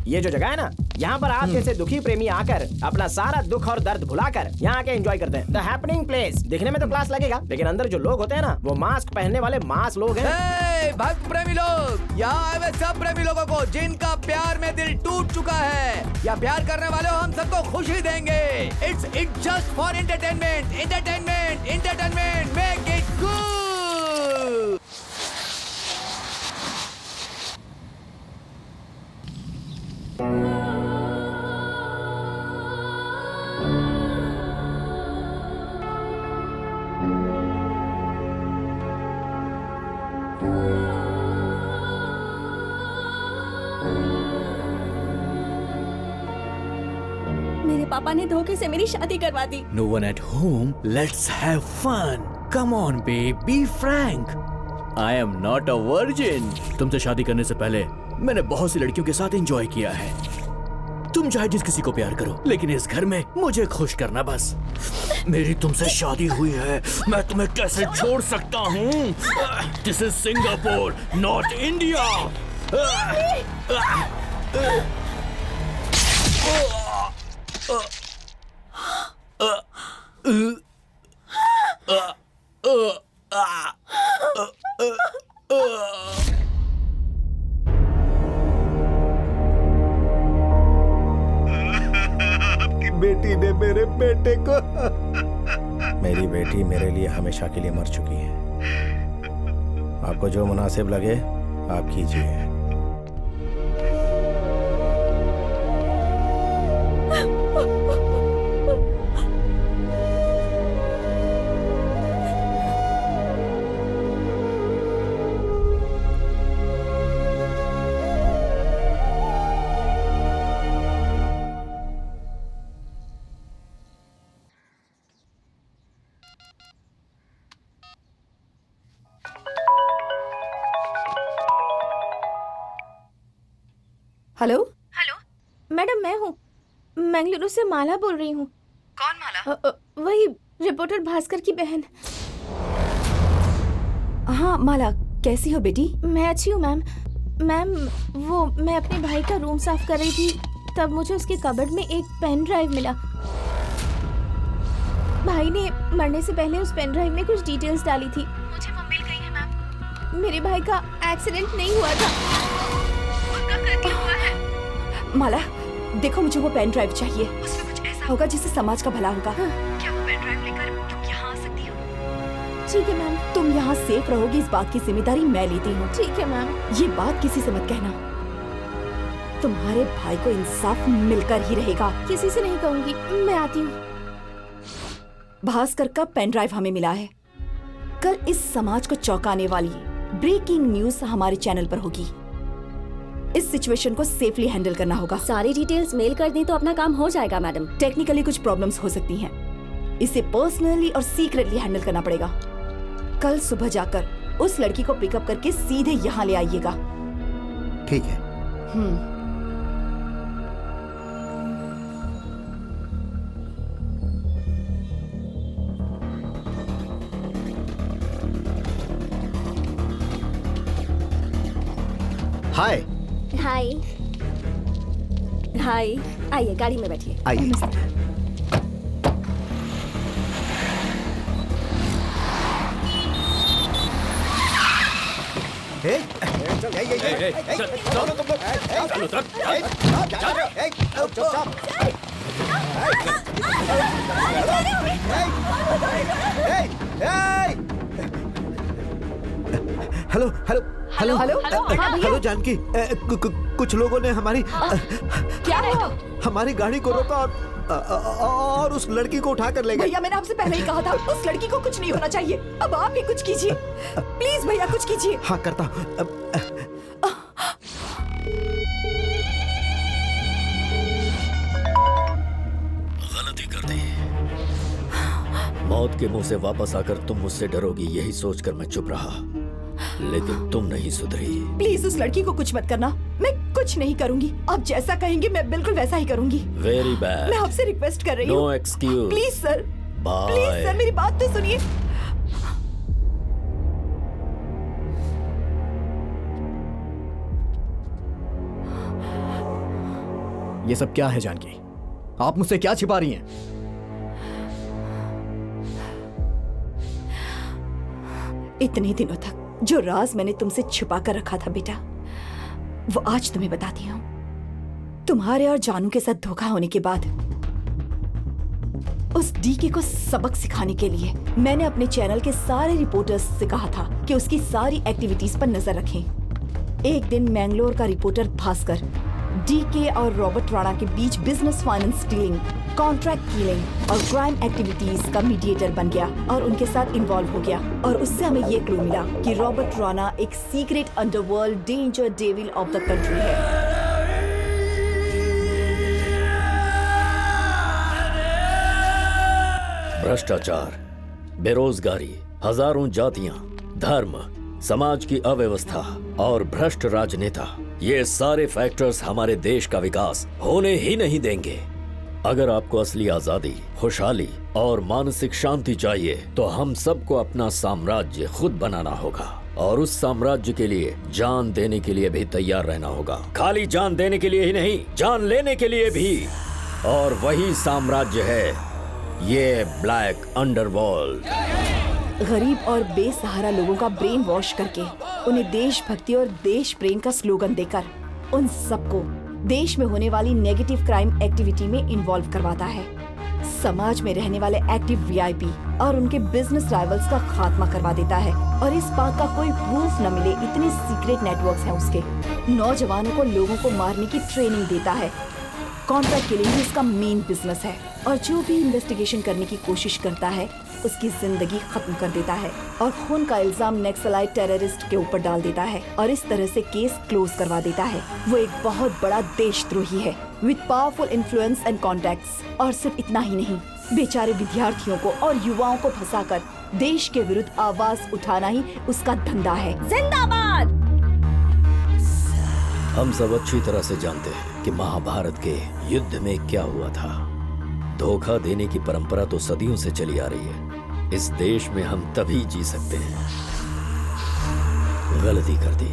ये जो जगह है ना, यहाँ पर आप जैसे दुखी प्रेमी आकर अपना सारा दुख और दर्द भुलाकर यहाँ आके एंजॉय करते हैं। The happening place. दिखने में तो क्लास लगेगा, लेकिन अंदर जो लोग होते हैं ना, वो मास्क पहनने वाले मास लोग हैं। भक्त प्रेमी लोग, यहाँ आए हुए सब प्रेमी लोगों को जिनका प्यार में दिल टूट चुका है या प्यार करने वाले हो, हम सबको खुशी देंगे। It's just for entertainment, entertainment, entertainment, make it good. मेरे पापा ने धोखे से मेरी शादी करवा दी। No one at home. Let's have fun. Come on, babe. Be frank. I am not a virgin. तुमसे शादी करने से पहले मैंने बहुत सी लड़कियों के साथ एंजॉय किया है। तुम चाहे जिस किसी को प्यार करो, लेकिन इस घर में मुझे खुश करना बस। मेरी तुमसे शादी हुई है, मैं तुम्हें कैसे छोड़ सकता हूँ? This is Singapore, not India. आपकी बेटी ने मेरे बेटे को। मेरी बेटी मेरे लिए हमेशा के लिए मर चुकी है। आपको जो मुनासिब लगे आप कीजिए। हेलो हेलो मैडम, मैं हूँ मंगलुरु से माला बोल रही हूँ। कौन माला? वही रिपोर्टर भास्कर की बहन। हाँ माला, कैसी हो बेटी? मैं अच्छी हूँ मैम। मैम, वो मैं अपने भाई का रूम साफ कर रही थी, तब मुझे उसके कबर्ड में एक पेन ड्राइव मिला। भाई ने मरने से पहले उस पेन ड्राइव में कुछ डिटेल्स डाली थी। मुझे वो मिल गई है मैम। मेरे भाई का एक्सीडेंट नहीं हुआ था। हुआ है। माला देखो, मुझे वो पेन ड्राइव चाहिए। उसमें कुछ ऐसा होगा जिससे समाज का भला होगा। क्या वो पेन ड्राइव लेकर तुम यहाँ आ सकती हो? ठीक है मैम। तुम यहाँ सेफ रहोगी, इस बात की जिम्मेदारी मैं लेती हूँ। ठीक है मैम। ये बात किसी से मत कहना। तुम्हारे भाई को इंसाफ मिलकर ही रहेगा। किसी से नहीं कहूँगी, मैं आती हूँ। भास्कर का पेन ड्राइव हमें मिला है। कल इस समाज को चौंकाने वाली ब्रेकिंग न्यूज हमारे चैनल पर होगी। इस सिचुएशन को सेफली हैंडल करना होगा। सारी डिटेल्स मेल कर दें तो अपना काम हो जाएगा मैडम। टेक्निकली कुछ प्रॉब्लम्स हो सकती हैं, इसे पर्सनली और सीक्रेटली हैंडल करना पड़ेगा। कल सुबह जाकर उस लड़की को पिकअप करके सीधे यहाँ ले आइएगा। ठीक है। हाय। हाय हाय, आइए गाड़ी में बैठिए। आइए। Hello hello hello hello Janaki, कुछ लोगों ने हमारी क्या हुआ? हमारी गाड़ी को रोका और उस लड़की को उठाकर ले गए। भैया मैंने आपसे पहले ही कहा था उस लड़की को कुछ नहीं होना चाहिए। अब आप ही कुछ कीजिए प्लीज भैया, कुछ कीजिए। हाँ करता हूँ। गलती कर दी। मौत के मुंह से वापस आकर तुम मुझसे डरोगी यही सोचकर मैं चुप रहा, लेकिन तुम नहीं सुधरी। प्लीज उस लड़की को कुछ मत करना, मैं कुछ नहीं करूंगी। आप जैसा कहेंगे मैं बिल्कुल वैसा ही करूंगी। Very bad. मैं आपसे रिक्वेस्ट कर रही हूँ। No excuse. Please sir, bye. Please sir मेरी बात तो सुनिए। ये सब क्या है जानकी? आप मुझसे क्या छिपा रही हैं? इतने दिनों तक जो राज मैंने तुमसे छुपा कर रखा था बेटा, वो आज तुम्हें बताती हूँ। तुम्हारे और जानू के साथ धोखा होने के बाद उस डीके को सबक सिखाने के लिए मैंने अपने चैनल के सारे रिपोर्टर्स से कहा था कि उसकी सारी एक्टिविटीज पर नजर रखें। एक दिन मैंगलोर का रिपोर्टर भास्कर डीके और रॉबर्ट राणा के बीच business finance dealing, contract killing और क्राइम एक्टिविटीज का मीडिएटर बन गया और उनके साथ इन्वॉल्व हो गया। और उससे हमें ये क्लू मिला कि रॉबर्ट राणा एक secret underworld danger devil of the country है। भ्रष्टाचार, बेरोजगारी, हजारों जातियां, धर्म, समाज की अव्यवस्था और भ्रष्ट राजनेता, ये सारे फैक्टर्स हमारे देश का विकास होने ही नहीं देंगे। अगर आपको असली आजादी, खुशहाली और मानसिक शांति चाहिए तो हम सबको अपना साम्राज्य खुद बनाना होगा और उस साम्राज्य के लिए जान देने के लिए भी तैयार रहना होगा। खाली जान देने के लिए ही नहीं, जान लेने के लिए भी। और वही साम्राज्य है ये ब्लैक अंडरवर्ल्ड। गरीब और बेसहारा लोगों का ब्रेन वॉश करके उन्हें देशभक्ति और देश प्रेम का स्लोगन देकर उन सबको देश में होने वाली नेगेटिव क्राइम एक्टिविटी में इन्वॉल्व करवाता है। समाज में रहने वाले एक्टिव वीआईपी और उनके बिजनेस राइवल्स का खात्मा करवा देता है। और इस बात का कोई प्रूफ न मिले इतने सीक्रेट नेटवर्क्स हैं उसके। नौजवानों को लोगों को मारने की ट्रेनिंग देता है। कॉन्ट्रैक्ट किलिंग ही इसका मेन बिजनेस है और जो भी इन्वेस्टिगेशन करने की कोशिश करता है उसकी जिंदगी खत्म कर देता है और खून का इल्जाम नक्सलाइट टेररिस्ट के ऊपर डाल देता है और इस तरह से केस क्लोज करवा देता है। वो एक बहुत बड़ा देशद्रोही है with powerful influence and contacts. और सिर्फ इतना ही नहीं, बेचारे विद्यार्थियों को और युवाओं को फंसाकर देश के विरुद्ध आवाज उठाना ही उसका धंधा है। जिंदाबाद। हम सब अच्छी तरह से जानते हैं कि महाभारत के युद्ध में क्या हुआ था। धोखा देने की परंपरा तो सदियों से चली आ रही है। इस देश में हम तभी जी सकते हैं। गलती कर दी।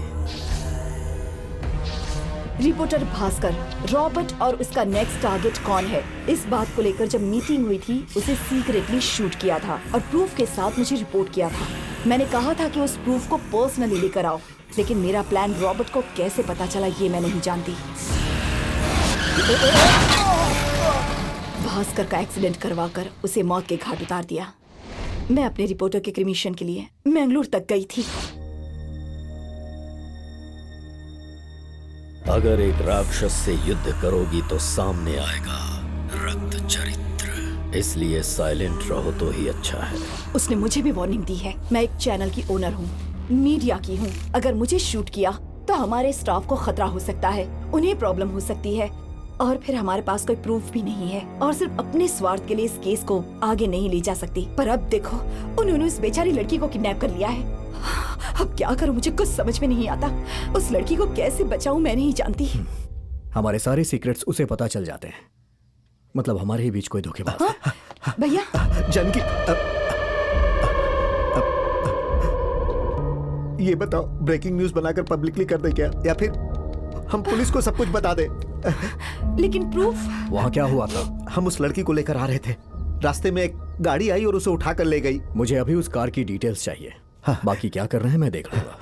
रिपोर्टर भास्कर, रॉबर्ट और उसका नेक्स्ट टारगेट कौन है, इस बात को लेकर जब मीटिंग हुई थी उसे सीक्रेटली शूट किया था और प्रूफ के साथ मुझे रिपोर्ट किया था। मैंने कहा था कि उस प्रूफ को पर्सनली लेकर आओ, लेकिन मेरा प्लान रॉबर्ट को कैसे पता चला ये मैं नहीं जानती। भास्कर का एक्सीडेंट करवाकर उसे मौत के घाट उतार दिया। मैं अपने रिपोर्टर के कमीशन के लिए मैंगलोर तक गई थी। अगर एक राक्षस से युद्ध करोगी तो सामने आएगा रक्त चरित्र, इसलिए साइलेंट रहो तो ही अच्छा है। उसने मुझे भी वार्निंग दी है। मैं एक चैनल की ओनर हूँ, मीडिया की हूँ। अगर मुझे शूट किया तो हमारे स्टाफ को खतरा हो सकता है, उन्हें प्रॉब्लम हो सकती है। और फिर हमारे पास कोई प्रूफ भी नहीं है और सिर्फ अपने स्वार्थ के लिए इस केस को आगे नहीं ले जा सकती। पर अब देखो, उन्होंने उस बेचारी लड़की को किडनैप कर लिया है। अब क्या करूं, मुझे कुछ समझ में नहीं आता। उस लड़की को कैसे बचाऊं मैं नहीं जानती। हमारे सारे सीक्रेट्स उसे पता चल जाते हैं। मतलब हमारे ही बीच कोई धोखेबाज है। भैया जानकी, ये बताओ, ब्रेकिंग न्यूज बनाकर पब्लिकली कर दे क्या, या फिर हम पुलिस को सब कुछ बता दे? लेकिन प्रूफ? वहाँ क्या हुआ था? हम उस लड़की को लेकर आ रहे थे, रास्ते में एक गाड़ी आई और उसे उठाकर ले गई। मुझे अभी उस कार की डिटेल्स चाहिए। हाँ। बाकी क्या कर रहे हैं मैं देख लूंगा।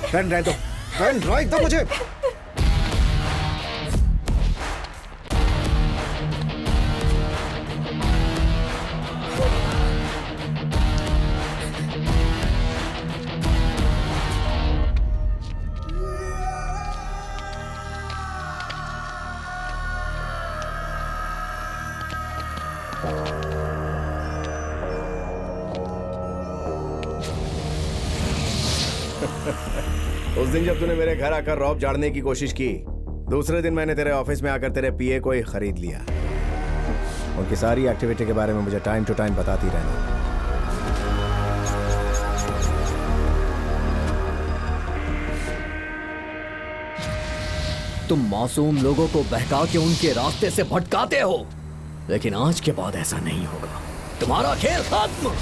पेन ड्राइव दो, पेन ड्राइव दो मुझे। उस दिन जब तूने मेरे घर आकर रॉब झाड़ने की कोशिश की, दूसरे दिन मैंने तेरे ऑफिस में आकर तेरे पीए को ही खरीद लिया। उनकी सारी एक्टिविटी के बारे में मुझे टाइम टू टाइम बताती रहना। तुम मासूम लोगों को बहका के उनके रास्ते से भटकाते हो, लेकिन आज के बाद ऐसा नहीं होगा। तुम्हारा खेल खत्म।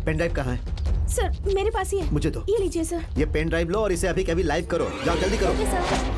पेन ड्राइव कहाँ है? सर मेरे पास ही है। मुझे दो। ये लीजिए सर। ये पेन ड्राइव लो और इसे अभी कभी लाइव करो। जाओ जल्दी करो। Okay sir.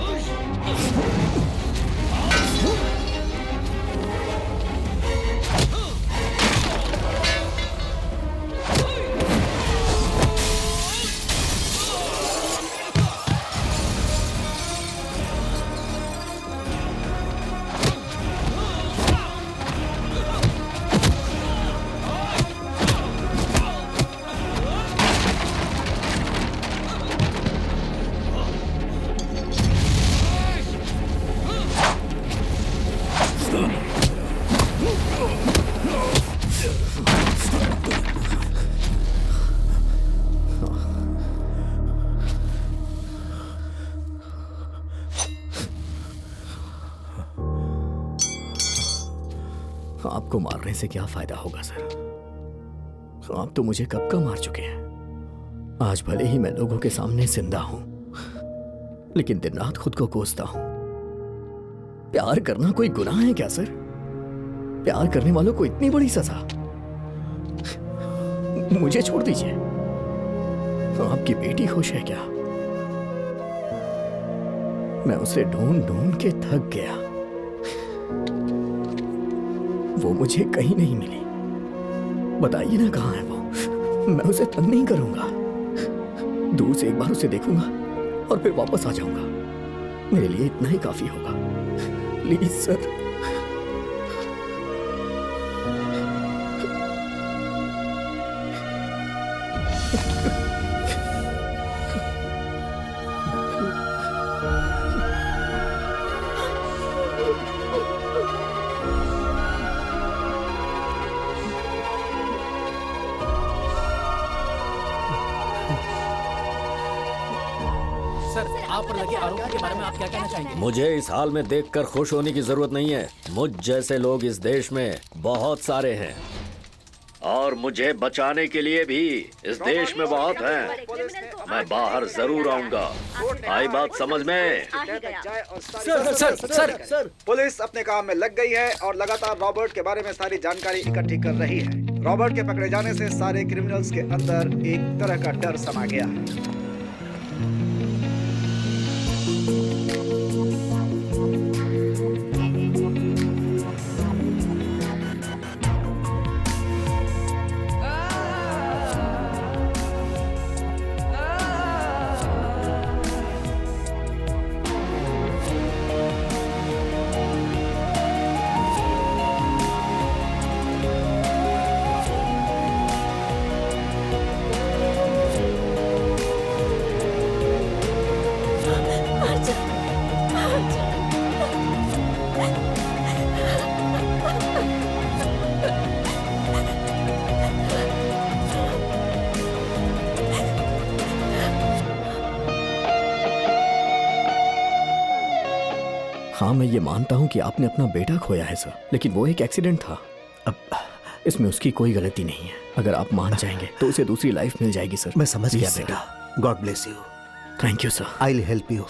आपको मारने से क्या फायदा होगा सर? आप तो मुझे कब का मार चुके हैं। आज भले ही मैं लोगों के सामने जिंदा हूं, लेकिन दिन रात खुद को कोसता हूं। प्यार करना कोई गुनाह है क्या सर? प्यार करने वालों को इतनी बड़ी सजा? मुझे छोड़ दीजिए। आपकी बेटी खुश है क्या? मैं उसे ढूंढ ढूंढ के थक गया, वो मुझे कहीं नहीं मिली। बताइए ना कहाँ है वो? मैं उसे तंग नहीं करूंगा, दूर से एक बार उसे देखूंगा और फिर वापस आ जाऊंगा। मेरे लिए इतना ही काफी होगा। Please sir. सर, आप पर लगे आरोपों के बारे में आप क्या कहना चाहेंगे? मुझे इस हाल में देखकर खुश होने की जरूरत नहीं है। मुझ जैसे लोग इस देश में बहुत सारे हैं और मुझे बचाने के लिए भी इस देश में बहुत हैं। मैं बाहर जरूर आऊंगा। आई बात समझ में? सर, पुलिस अपने काम में लग गई है और लगातार रॉबर्ट के बारे में सारी जानकारी इकट्ठी कर रही है। रॉबर्ट के पकड़े जाने से सारे क्रिमिनल्स के अंदर एक तरह का डर समा गया है। हाँ, मैं ये मानता हूँ कि आपने अपना बेटा खोया है सर, लेकिन वो एक एक्सीडेंट था। अब इसमें उसकी कोई गलती नहीं है। अगर आप मान जाएंगे तो उसे दूसरी लाइफ मिल जाएगी सर। मैं समझ गया सर। बेटा। God bless you. Thank you sir. I will help you.